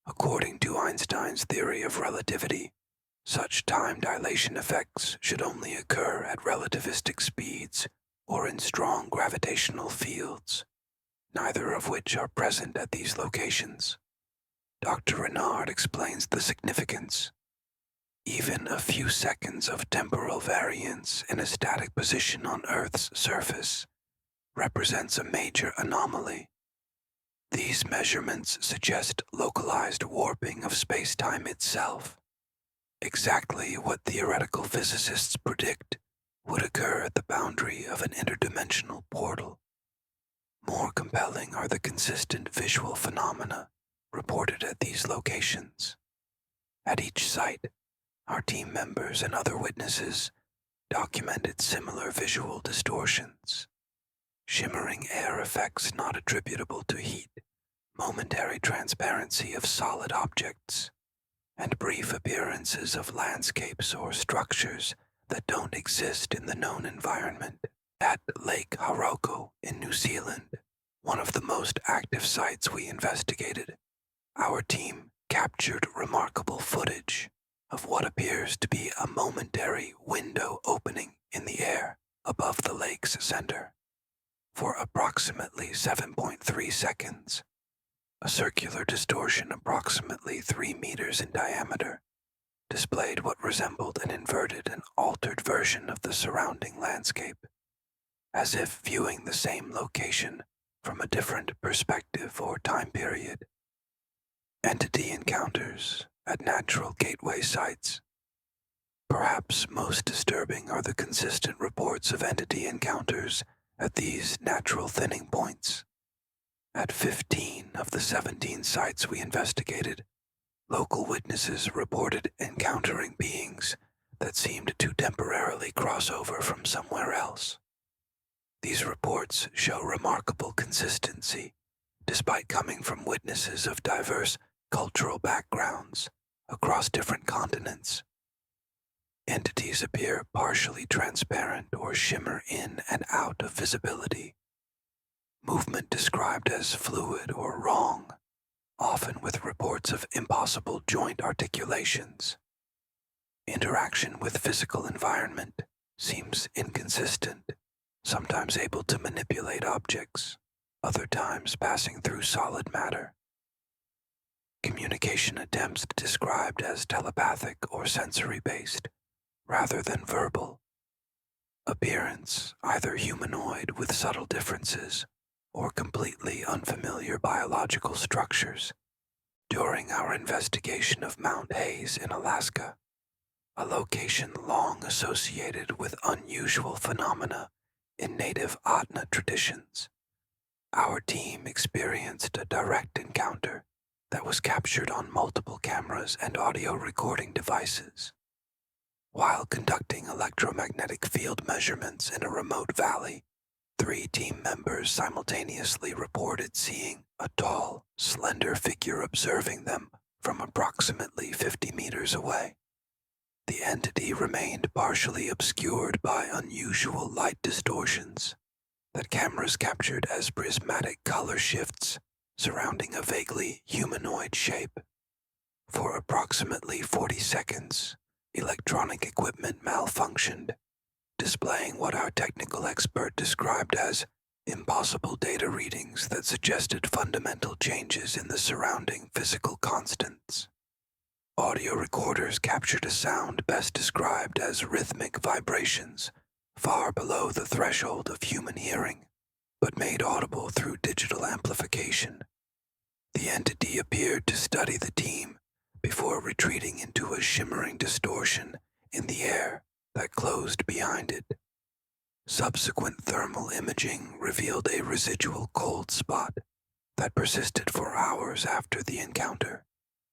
According to Einstein's theory of relativity, such time dilation effects should only occur at relativistic speeds or in strong gravitational fields, neither of which are present at these locations. Dr. Renard explains the significance. Even a few seconds of temporal variance in a static position on Earth's surface represents a major anomaly. These measurements suggest localized warping of space-time itself, exactly what theoretical physicists predict would occur at the boundary of an interdimensional portal. More compelling are the consistent visual phenomena reported at these locations. At each site, our team members and other witnesses documented similar visual distortions. Shimmering air effects not attributable to heat, momentary transparency of solid objects, and brief appearances of landscapes or structures that don't exist in the known environment. At Lake Hauroko in New Zealand, one of the most active sites we investigated, our team captured remarkable footage of what appears to be a momentary window opening in the air above the lake's center. For approximately 7.3 seconds, a circular distortion approximately 3 meters in diameter displayed what resembled an inverted and altered version of the surrounding landscape, as if viewing the same location from a different perspective or time period. Entity encounters at natural gateway sites. Perhaps most disturbing are the consistent reports of entity encounters at these natural thinning points. At 15 of the 17 sites we investigated, local witnesses reported encountering beings that seemed to temporarily cross over from somewhere else. These reports show remarkable consistency, despite coming from witnesses of diverse cultural backgrounds across different continents. Entities appear partially transparent or shimmer in and out of visibility. Movement described as fluid or wrong, often with reports of impossible joint articulations. Interaction with physical environment seems inconsistent, sometimes able to manipulate objects, other times passing through solid matter. Communication attempts described as telepathic or sensory-based, rather than verbal. Appearance either humanoid with subtle differences or completely unfamiliar biological structures. During our investigation of Mount Hayes in Alaska, a location long associated with unusual phenomena in native Adna traditions, our team experienced a direct encounter that was captured on multiple cameras and audio recording devices. While conducting electromagnetic field measurements in a remote valley, 3 team members simultaneously reported seeing a tall, slender figure observing them from approximately 50 meters away. The entity remained partially obscured by unusual light distortions that cameras captured as prismatic color shifts surrounding a vaguely humanoid shape. For approximately 40 seconds, electronic equipment malfunctioned, displaying what our technical expert described as impossible data readings that suggested fundamental changes in the surrounding physical constants. Audio recorders captured a sound best described as rhythmic vibrations, far below the threshold of human hearing, but made audible through digital amplification. The entity appeared to study the team before retreating into a shimmering distortion in the air that closed behind it. Subsequent thermal imaging revealed a residual cold spot that persisted for hours after the encounter,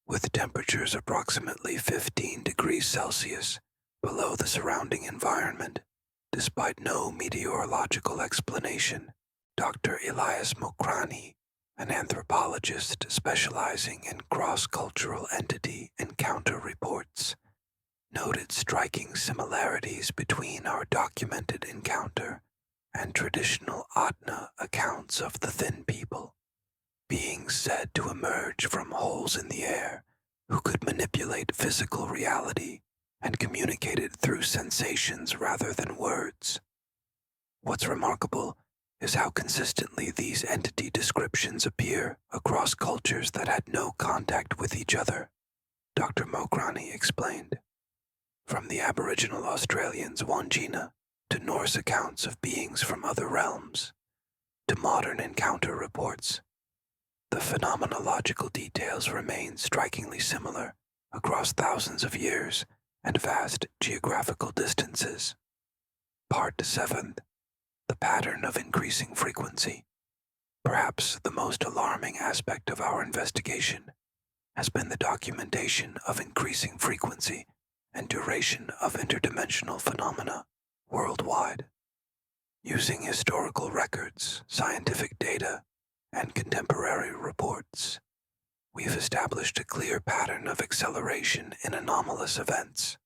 with temperatures approximately 15 degrees Celsius below the surrounding environment, despite no meteorological explanation. Dr. Elias Mokrani, an anthropologist specializing in cross-cultural entity encounter reports, noted striking similarities between our documented encounter and traditional Adna accounts of the Thin People, beings said to emerge from holes in the air who could manipulate physical reality and communicate it through sensations rather than words. What's remarkable is how consistently these entity descriptions appear across cultures that had no contact with each other, Dr. Mokrani explained. From the Aboriginal Australians' Wangina to Norse accounts of beings from other realms, to modern encounter reports, the phenomenological details remain strikingly similar across thousands of years and vast geographical distances. Part 7. The pattern of increasing frequency. Perhaps the most alarming aspect of our investigation has been the documentation of increasing frequency and duration of interdimensional phenomena worldwide. Using historical records, scientific data, and contemporary reports, we've established a clear pattern of acceleration in anomalous events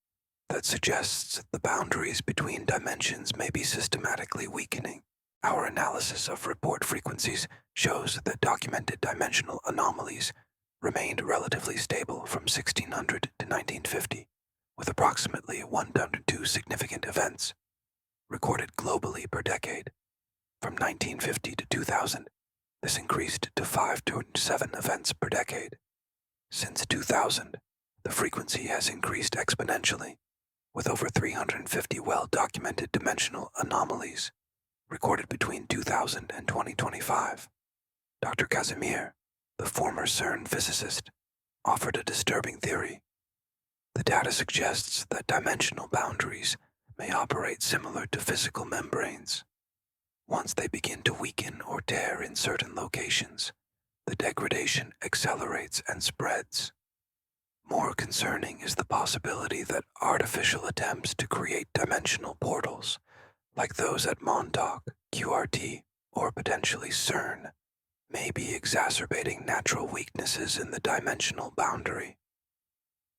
that suggests the boundaries between dimensions may be systematically weakening. Our analysis of report frequencies shows that documented dimensional anomalies remained relatively stable from 1600 to 1950, with approximately 102 significant events recorded globally per decade. From 1950 to 2000, this increased to 5 to 7 events per decade. Since 2000, the frequency has increased exponentially, with over 350 well-documented dimensional anomalies recorded between 2000 and 2025. Dr. Casimir, the former CERN physicist, offered a disturbing theory. The data suggests that dimensional boundaries may operate similar to physical membranes. Once they begin to weaken or tear in certain locations, the degradation accelerates and spreads. More concerning is the possibility that artificial attempts to create dimensional portals, like those at Montauk, QRT, or potentially CERN, may be exacerbating natural weaknesses in the dimensional boundary.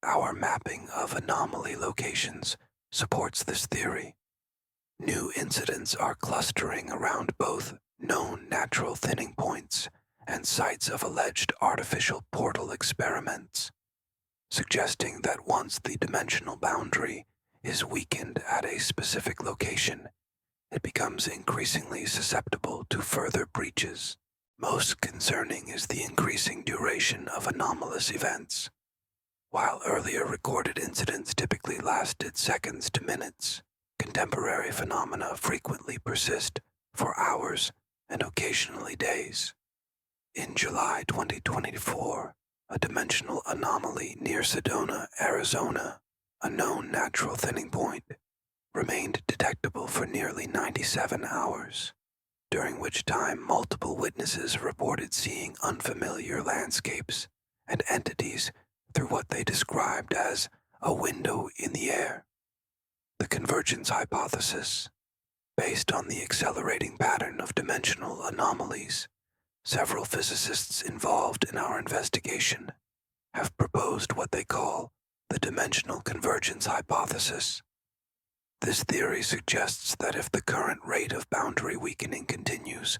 Our mapping of anomaly locations supports this theory. New incidents are clustering around both known natural thinning points and sites of alleged artificial portal experiments, suggesting that once the dimensional boundary is weakened at a specific location, it becomes increasingly susceptible to further breaches. Most concerning is the increasing duration of anomalous events. While earlier recorded incidents typically lasted seconds to minutes, contemporary phenomena frequently persist for hours and occasionally days. In July 2024, a dimensional anomaly near Sedona, Arizona, a known natural thinning point, remained detectable for nearly 97 hours, during which time multiple witnesses reported seeing unfamiliar landscapes and entities through what they described as a window in the air. The convergence hypothesis, based on the accelerating pattern of dimensional anomalies, several physicists involved in our investigation have proposed what they call the dimensional convergence hypothesis. This theory suggests that if the current rate of boundary weakening continues,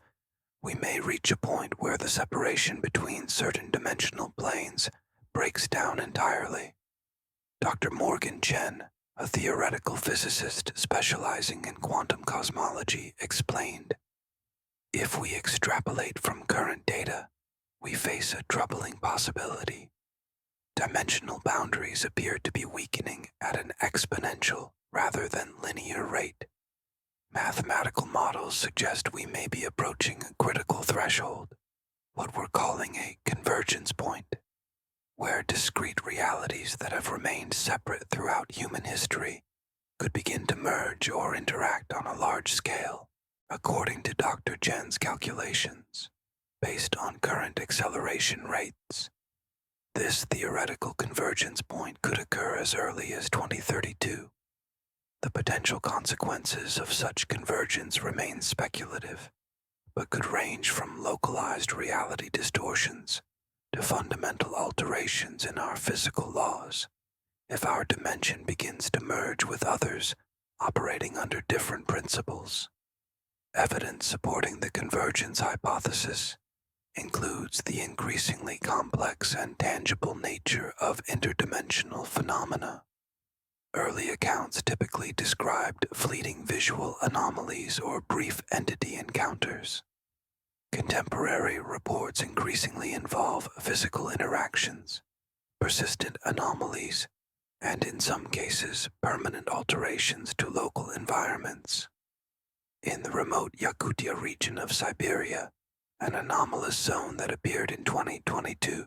we may reach a point where the separation between certain dimensional planes breaks down entirely. Dr. Morgan Chen, a theoretical physicist specializing in quantum cosmology, explained, "If we extrapolate from current data, we face a troubling possibility. Dimensional boundaries appear to be weakening at an exponential rather than linear rate. Mathematical models suggest we may be approaching a critical threshold, what we're calling a convergence point, where discrete realities that have remained separate throughout human history could begin to merge or interact on a large scale, according to Dr. Jen's calculations, based on current acceleration rates. This theoretical convergence point could occur as early as 2032. The potential consequences of such convergence remain speculative, but could range from localized reality distortions to fundamental alterations in our physical laws if our dimension begins to merge with others operating under different principles. Evidence supporting the convergence hypothesis includes the increasingly complex and tangible nature of interdimensional phenomena. Early accounts typically described fleeting visual anomalies or brief entity encounters. Contemporary reports increasingly involve physical interactions, persistent anomalies, and in some cases, permanent alterations to local environments. In the remote Yakutia region of Siberia, an anomalous zone that appeared in 2022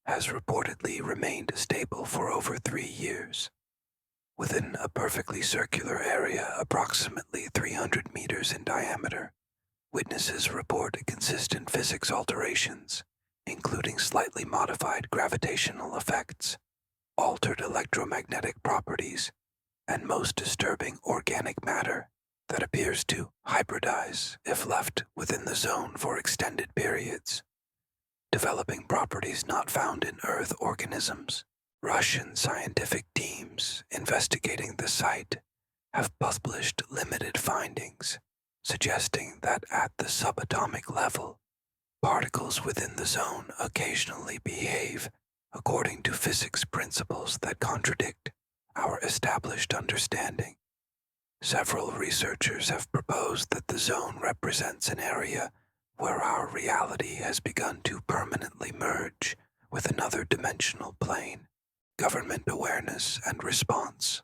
has reportedly remained stable for over 3 years. Within a perfectly circular area approximately 300 meters in diameter, witnesses report consistent physics alterations, including slightly modified gravitational effects, altered electromagnetic properties, and most disturbing organic matter that appears to hybridize if left within the zone for extended periods, developing properties not found in Earth organisms. Russian scientific teams investigating the site have published limited findings, suggesting that at the subatomic level, particles within the zone occasionally behave according to physics principles that contradict our established understanding. Several researchers have proposed that the zone represents an area where our reality has begun to permanently merge with another dimensional plane, government awareness and response.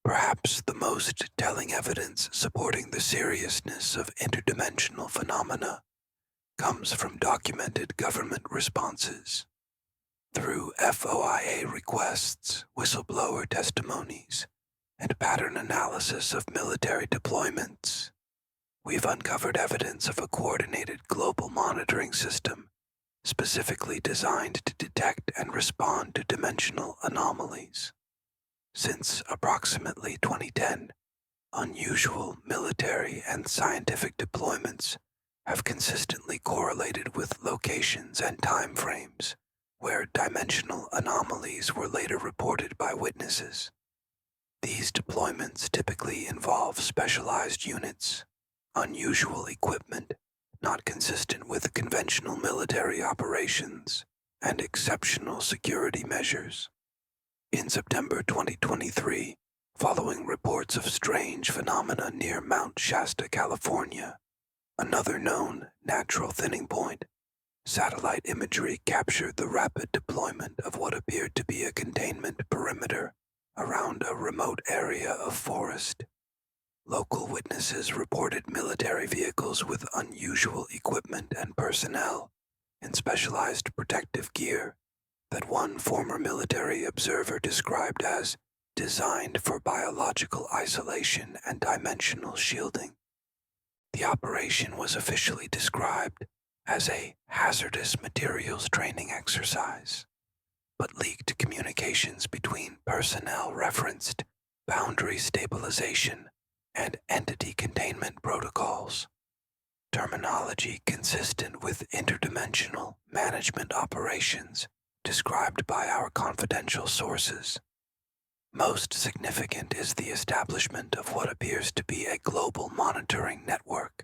Perhaps the most telling evidence supporting the seriousness of interdimensional phenomena comes from documented government responses. Through FOIA requests, whistleblower testimonies, and pattern analysis of military deployments, we've uncovered evidence of a coordinated global monitoring system specifically designed to detect and respond to dimensional anomalies. Since approximately 2010, unusual military and scientific deployments have consistently correlated with locations and time frames where dimensional anomalies were later reported by witnesses. These deployments typically involve specialized units, unusual equipment, not consistent with conventional military operations, and exceptional security measures. In September 2023, following reports of strange phenomena near Mount Shasta, California, another known natural thinning point, satellite imagery captured the rapid deployment of what appeared to be a containment perimeter around a remote area of forest. Local witnesses reported military vehicles with unusual equipment and personnel in specialized protective gear that one former military observer described as designed for biological isolation and dimensional shielding. The operation was officially described as a hazardous materials training exercise, but leaked communications between personnel referenced boundary stabilization and entity containment protocols, terminology consistent with interdimensional management operations described by our confidential sources. Most significant is the establishment of what appears to be a global monitoring network.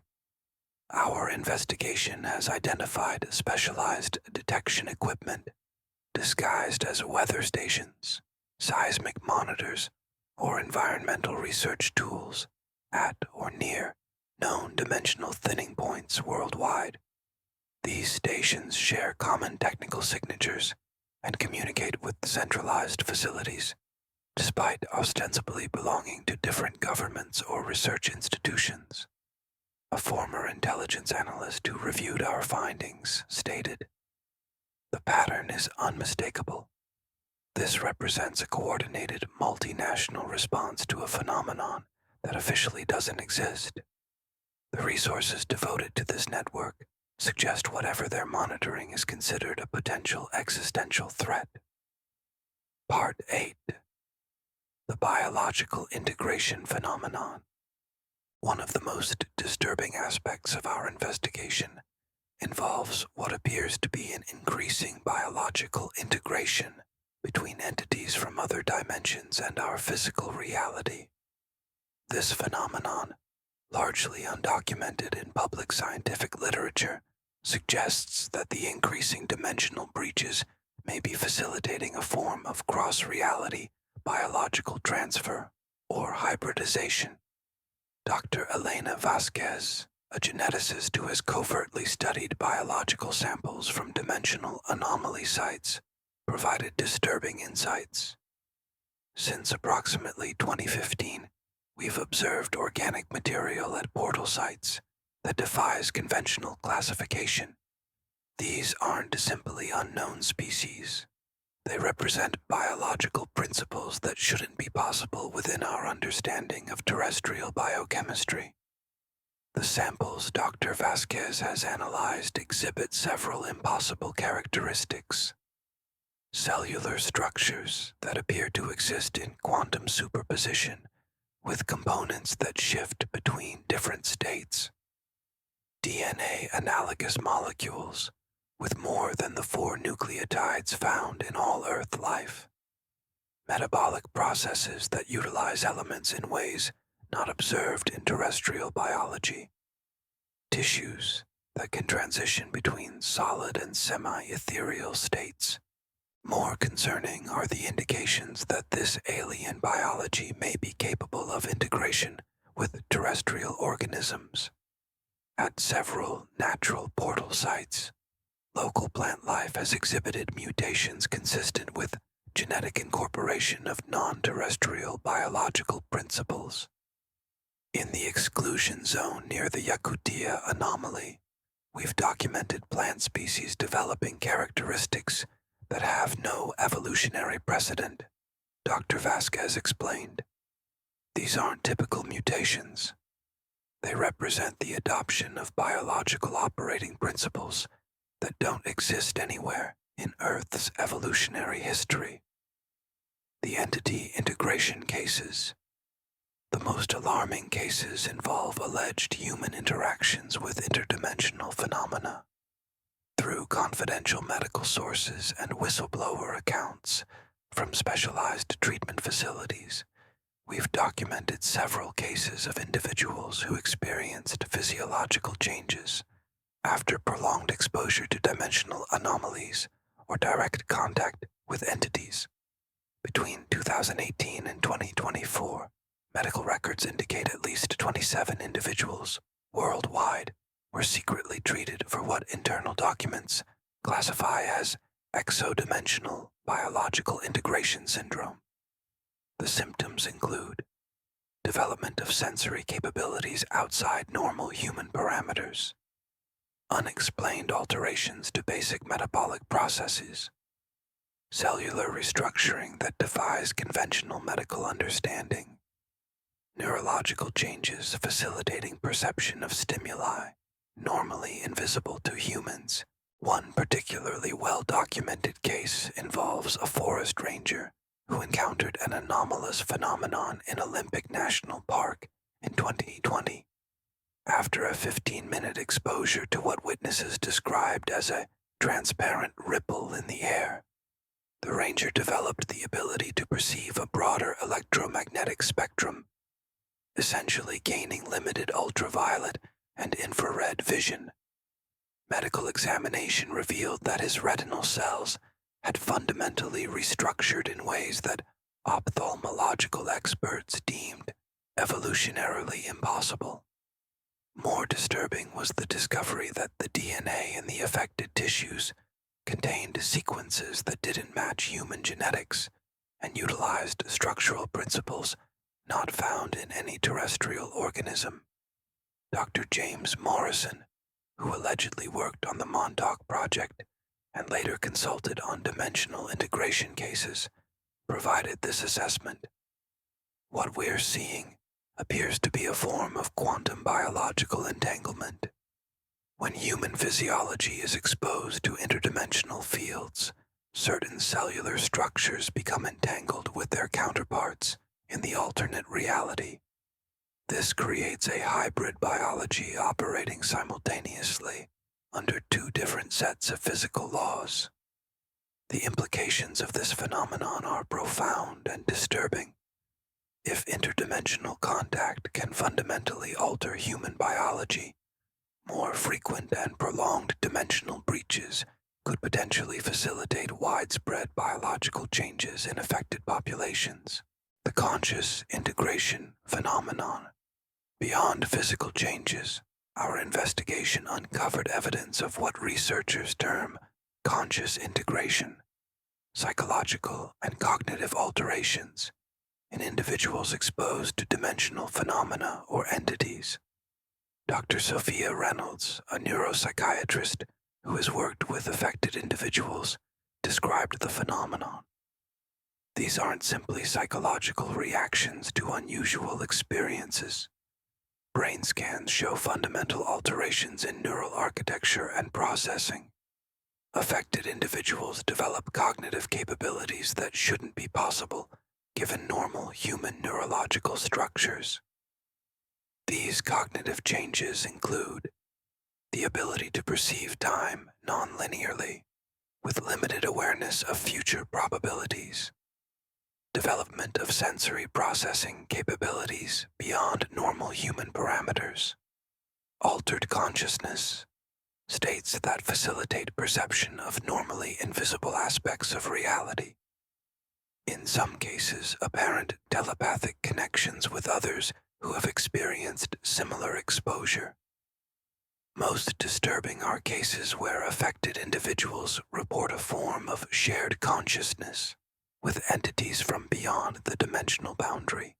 Our investigation has identified specialized detection equipment disguised as weather stations, seismic monitors, or environmental research tools at or near known dimensional thinning points worldwide. These stations share common technical signatures and communicate with centralized facilities, despite ostensibly belonging to different governments or research institutions. A former intelligence analyst who reviewed our findings stated, "The pattern is unmistakable. This represents a coordinated multinational response to a phenomenon that officially doesn't exist. The resources devoted to this network suggest whatever they're monitoring is considered a potential existential threat." Part 8. The Biological Integration Phenomenon. One of the most disturbing aspects of our investigation involves what appears to be an increasing biological integration between entities from other dimensions and our physical reality. This phenomenon, largely undocumented in public scientific literature, suggests that the increasing dimensional breaches may be facilitating a form of cross-reality biological transfer or hybridization. Dr. Elena Vasquez, a geneticist who has covertly studied biological samples from dimensional anomaly sites, provided disturbing insights. Since approximately 2015, we've observed organic material at portal sites that defies conventional classification. These aren't simply unknown species. They represent biological principles that shouldn't be possible within our understanding of terrestrial biochemistry. The samples Dr. Vasquez has analyzed exhibit several impossible characteristics. Cellular structures that appear to exist in quantum superposition, with components that shift between different states. DNA analogous molecules, with more than the 4 nucleotides found in all Earth life. Metabolic processes that utilize elements in ways not observed in terrestrial biology. Tissues that can transition between solid and semi-ethereal states. More concerning are the indications that this alien biology may be capable of integration with terrestrial organisms. At several natural portal sites, local plant life has exhibited mutations consistent with genetic incorporation of non-terrestrial biological principles. In the exclusion zone near the Yakutia anomaly, we've documented plant species developing characteristics that have no evolutionary precedent, Dr. Vasquez explained. These aren't typical mutations. They represent the adoption of biological operating principles that don't exist anywhere in Earth's evolutionary history. The entity integration cases. The most alarming cases involve alleged human interactions with interdimensional phenomena. Through confidential medical sources and whistleblower accounts from specialized treatment facilities, we've documented several cases of individuals who experienced physiological changes after prolonged exposure to dimensional anomalies or direct contact with entities. Between 2018 and 2024, medical records indicate at least 27 individuals worldwide were secretly treated for what internal documents classify as exodimensional biological integration syndrome. The symptoms include development of sensory capabilities outside normal human parameters, unexplained alterations to basic metabolic processes, cellular restructuring that defies conventional medical understanding, neurological changes facilitating perception of stimuli normally invisible to humans. One particularly well-documented case involves a forest ranger who encountered an anomalous phenomenon in Olympic National Park in 2020. After a 15-minute exposure to what witnesses described as a transparent ripple in the air, the ranger developed the ability to perceive a broader electromagnetic spectrum, essentially gaining limited ultraviolet and infrared vision. Medical examination revealed that his retinal cells had fundamentally restructured in ways that ophthalmological experts deemed evolutionarily impossible. More disturbing was the discovery that the DNA in the affected tissues contained sequences that didn't match human genetics and utilized structural principles not found in any terrestrial organism. Dr. James Morrison, who allegedly worked on the Montauk Project and later consulted on dimensional integration cases, provided this assessment. What we're seeing appears to be a form of quantum biological entanglement. When human physiology is exposed to interdimensional fields, certain cellular structures become entangled with their counterparts in the alternate reality. This creates a hybrid biology operating simultaneously under two different sets of physical laws. The implications of this phenomenon are profound and disturbing. If interdimensional contact can fundamentally alter human biology, more frequent and prolonged dimensional breaches could potentially facilitate widespread biological changes in affected populations. The conscious integration phenomenon. Beyond physical changes, our investigation uncovered evidence of what researchers term conscious integration, psychological and cognitive alterations in individuals exposed to dimensional phenomena or entities. Dr. Sophia Reynolds, a neuropsychiatrist who has worked with affected individuals, described the phenomenon. These aren't simply psychological reactions to unusual experiences. Brain scans show fundamental alterations in neural architecture and processing. Affected individuals develop cognitive capabilities that shouldn't be possible given normal human neurological structures. These cognitive changes include the ability to perceive time non-linearly, with limited awareness of future probabilities, development of sensory processing capabilities beyond normal human parameters, altered consciousness, states that facilitate perception of normally invisible aspects of reality. In some cases, apparent telepathic connections with others who have experienced similar exposure. Most disturbing are cases where affected individuals report a form of shared consciousness with entities from beyond the dimensional boundary.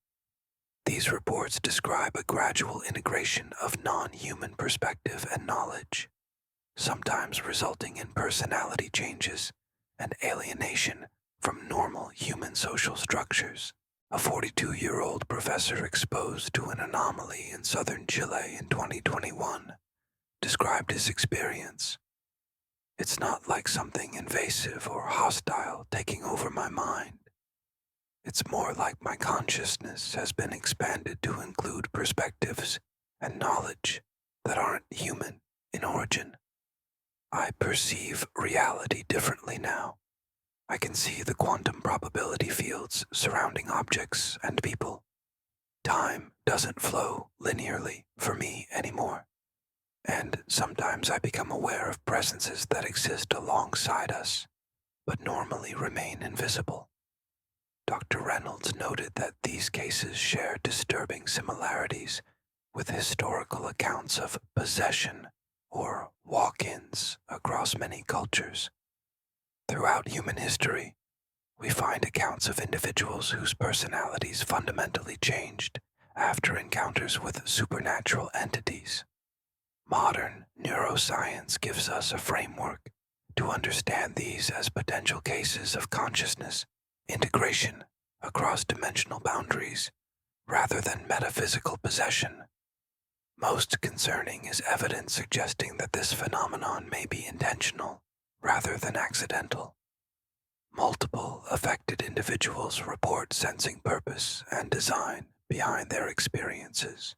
These reports describe a gradual integration of non-human perspective and knowledge, sometimes resulting in personality changes and alienation from normal human social structures. A 42-year-old professor exposed to an anomaly in southern Chile in 2021 described his experience. It's not like something invasive or hostile taking over my mind. It's more like my consciousness has been expanded to include perspectives and knowledge that aren't human in origin. I perceive reality differently now. I can see the quantum probability fields surrounding objects and people. Time doesn't flow linearly for me anymore. And sometimes I become aware of presences that exist alongside us, but normally remain invisible. Dr. Reynolds noted that these cases share disturbing similarities with historical accounts of possession or walk-ins across many cultures. Throughout human history, we find accounts of individuals whose personalities fundamentally changed after encounters with supernatural entities. Modern neuroscience gives us a framework to understand these as potential cases of consciousness integration across dimensional boundaries rather than metaphysical possession. Most concerning is evidence suggesting that this phenomenon may be intentional rather than accidental. Multiple affected individuals report sensing purpose and design behind their experiences,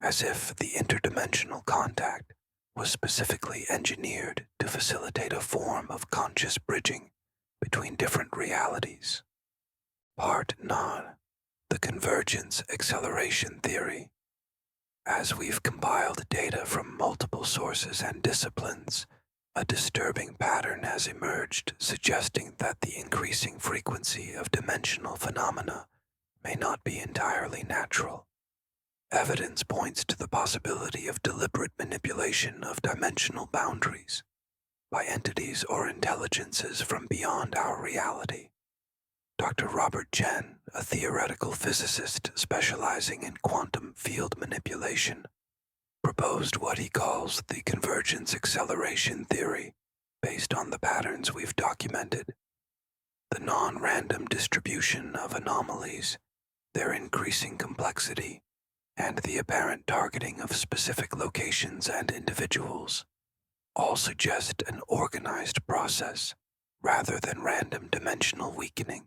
as if the interdimensional contact was specifically engineered to facilitate a form of conscious bridging between different realities. Part 9. The Convergence Acceleration Theory. As we've compiled data from multiple sources and disciplines, a disturbing pattern has emerged suggesting that the increasing frequency of dimensional phenomena may not be entirely natural. Evidence points to the possibility of deliberate manipulation of dimensional boundaries by entities or intelligences from beyond our reality. Dr. Robert Chen, a theoretical physicist specializing in quantum field manipulation, proposed what he calls the convergence acceleration theory based on the patterns we've documented. The non-random distribution of anomalies, their increasing complexity, and the apparent targeting of specific locations and individuals all suggest an organized process rather than random dimensional weakening.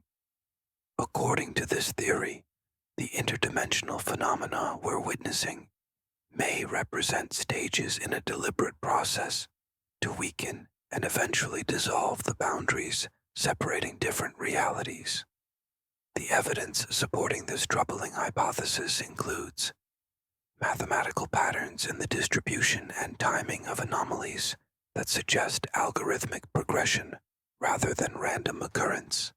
According to this theory, the interdimensional phenomena we're witnessing may represent stages in a deliberate process to weaken and eventually dissolve the boundaries separating different realities. The evidence supporting this troubling hypothesis includes mathematical patterns in the distribution and timing of anomalies that suggest algorithmic progression rather than random occurrence,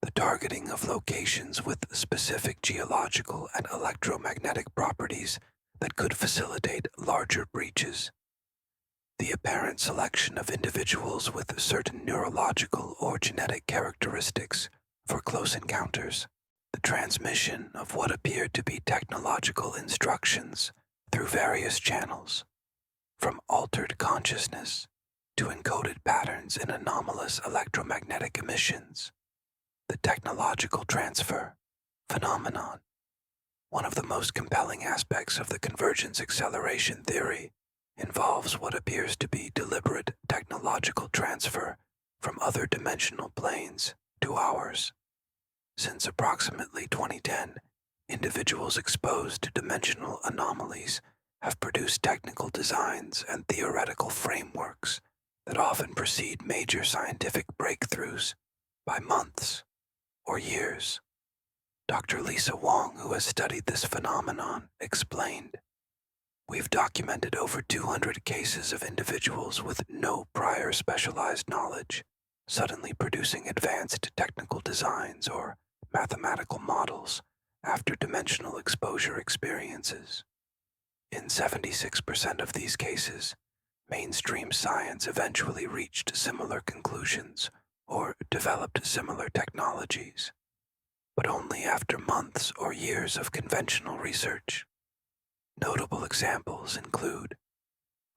the targeting of locations with specific geological and electromagnetic properties that could facilitate larger breaches, the apparent selection of individuals with certain neurological or genetic characteristics for close encounters, the transmission of what appeared to be technological instructions through various channels, from altered consciousness to encoded patterns in anomalous electromagnetic emissions, the technological transfer phenomenon. One of the most compelling aspects of the convergence acceleration theory involves what appears to be deliberate technological transfer from other dimensional planes to ours. Since approximately 2010, individuals exposed to dimensional anomalies have produced technical designs and theoretical frameworks that often precede major scientific breakthroughs by months or years. Dr. Lisa Wong, who has studied this phenomenon, explained, "We've documented over 200 cases of individuals with no prior specialized knowledge suddenly producing advanced technical designs or mathematical models after dimensional exposure experiences. In 76% of these cases, mainstream science eventually reached similar conclusions or developed similar technologies, but only after months or years of conventional research. Notable examples include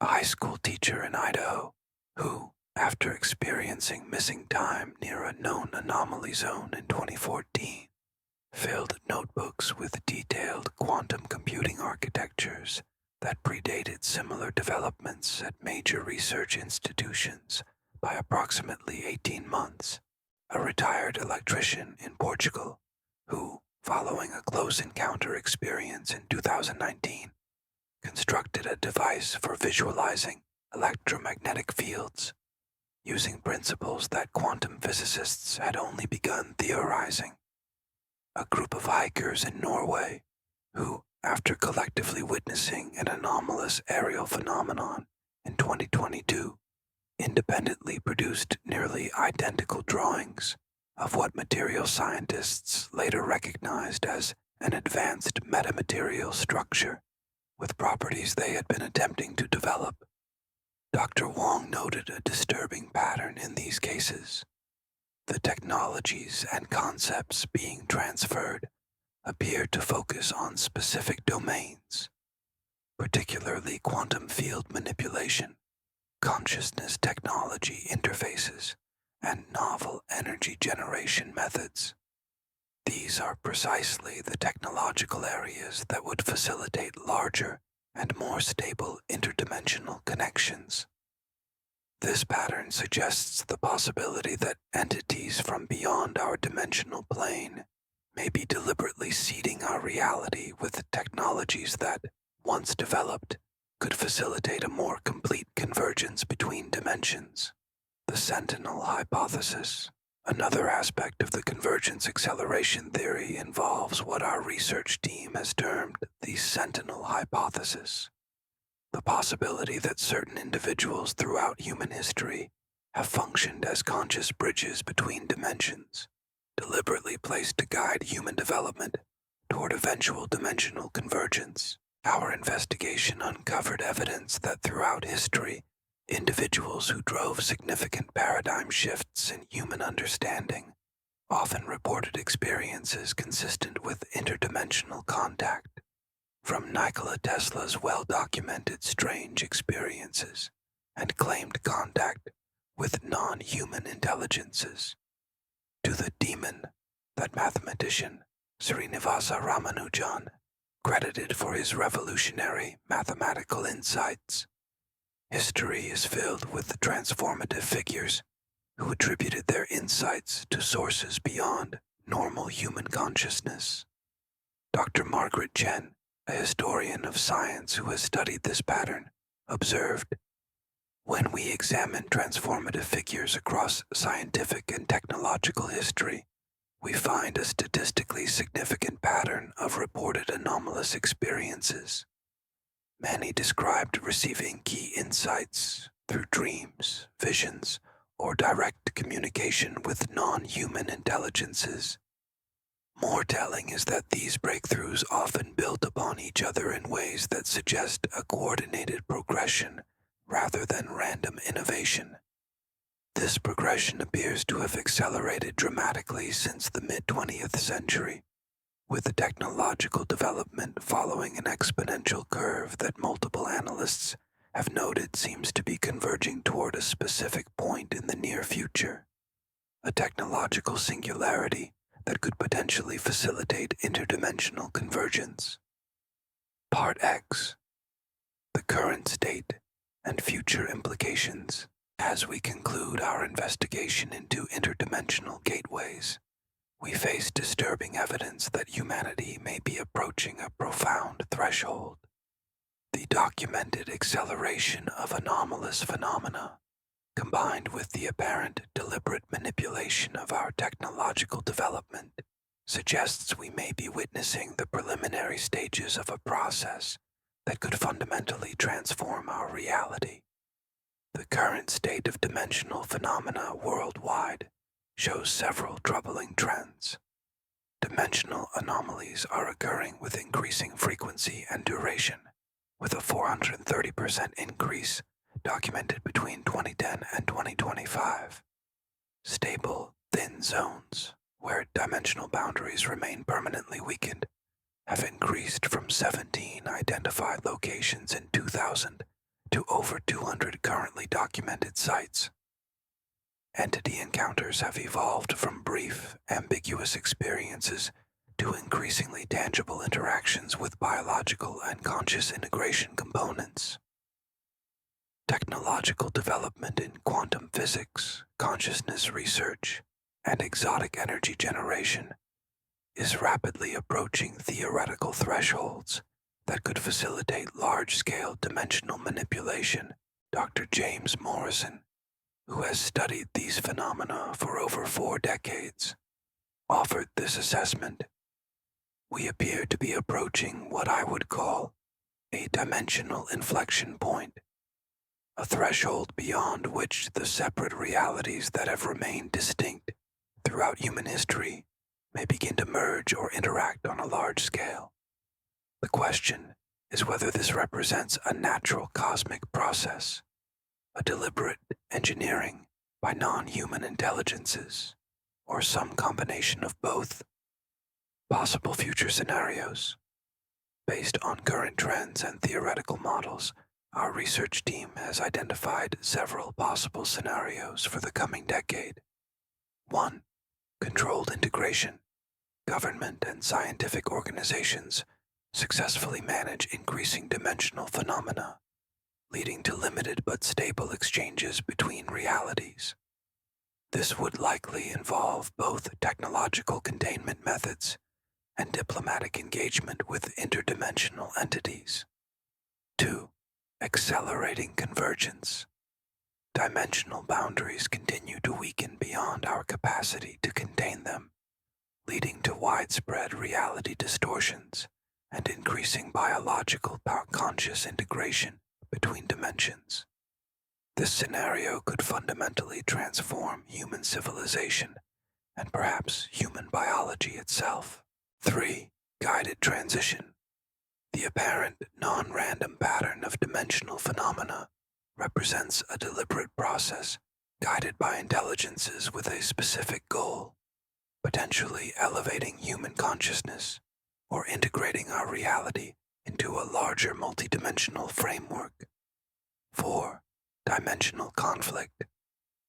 a high school teacher in Idaho who, after experiencing missing time near a known anomaly zone in 2014, filled notebooks with detailed quantum computing architectures that predated similar developments at major research institutions by approximately 18 months. A retired electrician in Portugal who, following a close encounter experience in 2019, constructed a device for visualizing electromagnetic fields using principles that quantum physicists had only begun theorizing. A group of hikers in Norway who, after collectively witnessing an anomalous aerial phenomenon in 2022, independently produced nearly identical drawings of what material scientists later recognized as an advanced metamaterial structure with properties they had been attempting to develop. Dr. Wong noted a disturbing pattern in these cases. The technologies and concepts being transferred appeared to focus on specific domains, particularly quantum field manipulation, consciousness technology interfaces, and novel energy generation methods. These are precisely the technological areas that would facilitate larger and more stable interdimensional connections. This pattern suggests the possibility that entities from beyond our dimensional plane may be deliberately seeding our reality with technologies that, once developed, could facilitate a more complete convergence between dimensions. The Sentinel hypothesis, another aspect of the convergence acceleration theory, involves what our research team has termed the Sentinel hypothesis. The possibility that certain individuals throughout human history have functioned as conscious bridges between dimensions, deliberately placed to guide human development toward eventual dimensional convergence. Our investigation uncovered evidence that throughout history, individuals who drove significant paradigm shifts in human understanding often reported experiences consistent with interdimensional contact, from Nikola Tesla's well-documented strange experiences and claimed contact with non-human intelligences, to the demon that mathematician Srinivasa Ramanujan credited for his revolutionary mathematical insights. History is filled with transformative figures who attributed their insights to sources beyond normal human consciousness. Dr. Margaret Chen, a historian of science who has studied this pattern, observed, "When we examine transformative figures across scientific and technological history, we find a statistically significant pattern of reported anomalous experiences. Many described receiving key insights through dreams, visions, or direct communication with non-human intelligences. More telling is that these breakthroughs often build upon each other in ways that suggest a coordinated progression rather than random innovation. This progression appears to have accelerated dramatically since the mid-20th century, with the technological development following an exponential curve that multiple analysts have noted seems to be converging toward a specific point in the near future, a technological singularity that could potentially facilitate interdimensional convergence." Part X: The current state and future implications. As we conclude our investigation into interdimensional gateways, we face disturbing evidence that humanity may be approaching a profound threshold. The documented acceleration of anomalous phenomena, combined with the apparent deliberate manipulation of our technological development, suggests we may be witnessing the preliminary stages of a process that could fundamentally transform our reality. The current state of dimensional phenomena worldwide shows several troubling trends. Dimensional anomalies are occurring with increasing frequency and duration, with a 430% increase documented between 2010 and 2025. Stable, thin zones, where dimensional boundaries remain permanently weakened, have increased from 17 identified locations in 2000 to over 200 currently documented sites. Entity encounters have evolved from brief, ambiguous experiences to increasingly tangible interactions with biological and conscious integration components. Technological development in quantum physics, consciousness research, and exotic energy generation is rapidly approaching theoretical thresholds that could facilitate large-scale dimensional manipulation. Dr. James Morrison, who has studied these phenomena for over 4 decades, offered this assessment. "We appear to be approaching what I would call a dimensional inflection point, a threshold beyond which the separate realities that have remained distinct throughout human history may begin to merge or interact on a large scale. The question is whether this represents a natural cosmic process, a deliberate engineering by non-human intelligences, or some combination of both." Possible future scenarios. Based on current trends and theoretical models, our research team has identified several possible scenarios for the coming decade. 1. Controlled integration. Government and scientific organizations successfully manage increasing dimensional phenomena, leading to limited but stable exchanges between realities. This would likely involve both technological containment methods and diplomatic engagement with interdimensional entities. 2. Accelerating convergence. Dimensional boundaries continue to weaken beyond our capacity to contain them, leading to widespread reality distortions and increasing biological conscious integration between dimensions. This scenario could fundamentally transform human civilization and perhaps human biology itself. 3. Guided transition. The apparent non-random pattern of dimensional phenomena represents a deliberate process guided by intelligences with a specific goal. potentially elevating human consciousness or integrating our reality into a larger multidimensional framework. 4. Dimensional conflict.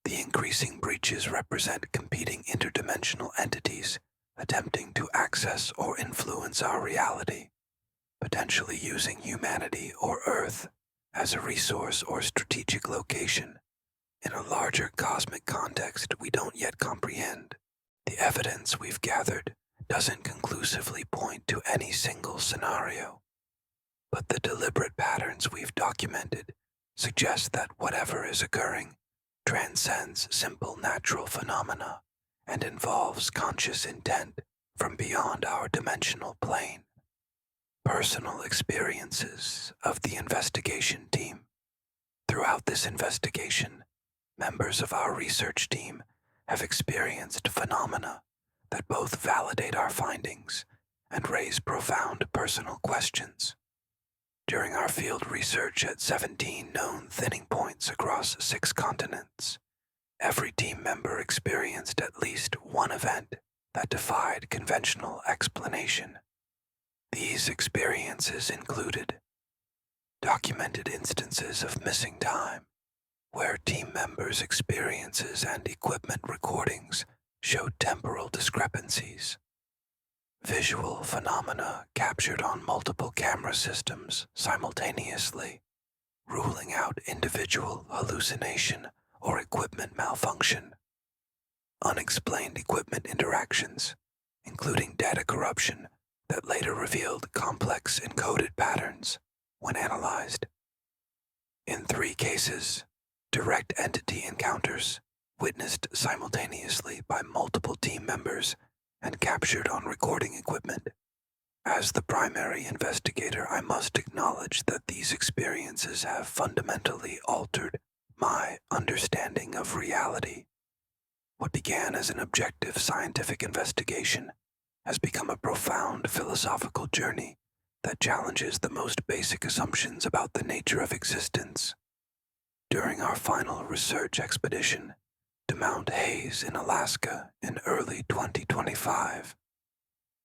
The increasing breaches represent competing interdimensional entities attempting to access or influence our reality, potentially using humanity or Earth as a resource or strategic location in a larger cosmic context we don't yet comprehend. The evidence we've gathered doesn't conclusively point to any single scenario, but the deliberate patterns we've documented suggest that whatever is occurring transcends simple natural phenomena and involves conscious intent from beyond our dimensional plane. Personal experiences of the investigation team. Throughout this investigation, members of our research team have experienced phenomena that both validate our findings and raise profound personal questions. During our field research at 17 known thinning points across 6 continents, every team member experienced at least one event that defied conventional explanation. These experiences included documented instances of missing time, where team members' experiences and equipment recordings showed temporal discrepancies, visual phenomena captured on multiple camera systems simultaneously, ruling out individual hallucination or equipment malfunction, unexplained equipment interactions, including data corruption that later revealed complex encoded patterns when analyzed. In 3 cases, direct entity encounters witnessed simultaneously by multiple team members and captured on recording equipment. As the primary investigator, I must acknowledge that these experiences have fundamentally altered my understanding of reality. What began as an objective scientific investigation has become a profound philosophical journey that challenges the most basic assumptions about the nature of existence. During our final research expedition to Mount Hayes in Alaska in early 2025,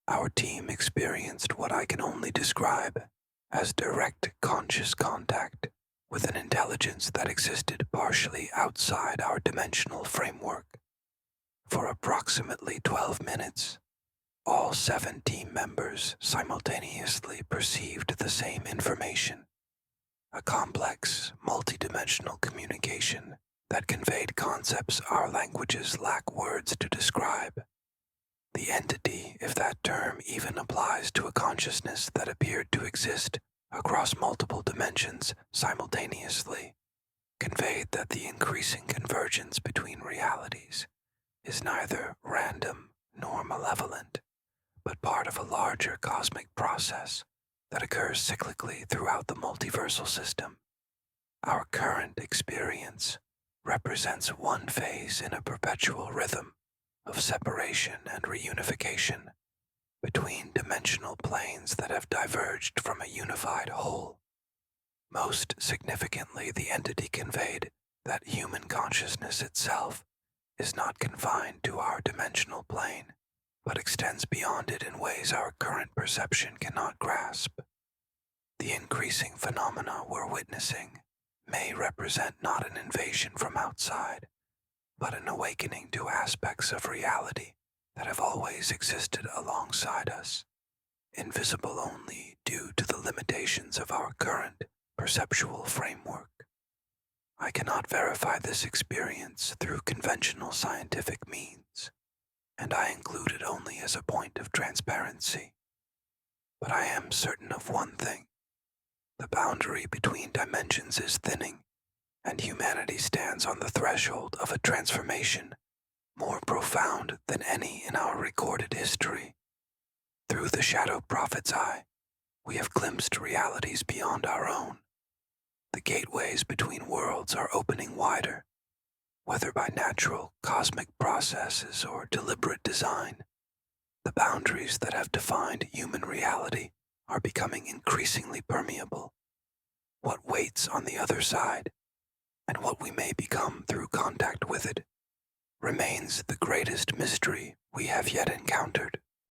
our team experienced what I can only describe as direct conscious contact with an intelligence that existed partially outside our dimensional framework. For approximately 12 minutes, all 7 team members simultaneously perceived the same information, a complex, multidimensional communication that conveyed concepts our languages lack words to describe. The entity, if that term even applies to a consciousness that appeared to exist across multiple dimensions simultaneously, conveyed that the increasing convergence between realities is neither random nor malevolent, but part of a larger cosmic process that occurs cyclically throughout the multiversal system. Our current experience represents one phase in a perpetual rhythm of separation and reunification between dimensional planes that have diverged from a unified whole. Most significantly, the entity conveyed that human consciousness itself is not confined to our dimensional plane, but extends beyond it in ways our current perception cannot grasp. The increasing phenomena we're witnessing may represent not an invasion from outside, but an awakening to aspects of reality that have always existed alongside us, invisible only due to the limitations of our current perceptual framework. I cannot verify this experience through conventional scientific means, and I include it only as a point of transparency. But I am certain of one thing. The boundary between dimensions is thinning, and humanity stands on the threshold of a transformation more profound than any in our recorded history. Through the Shadow Prophet's eye, we have glimpsed realities beyond our own. The gateways between worlds are opening wider, whether by natural cosmic processes or deliberate design. The boundaries that have defined human reality are becoming increasingly permeable. What waits on the other side, and what we may become through contact with it, remains the greatest mystery we have yet encountered.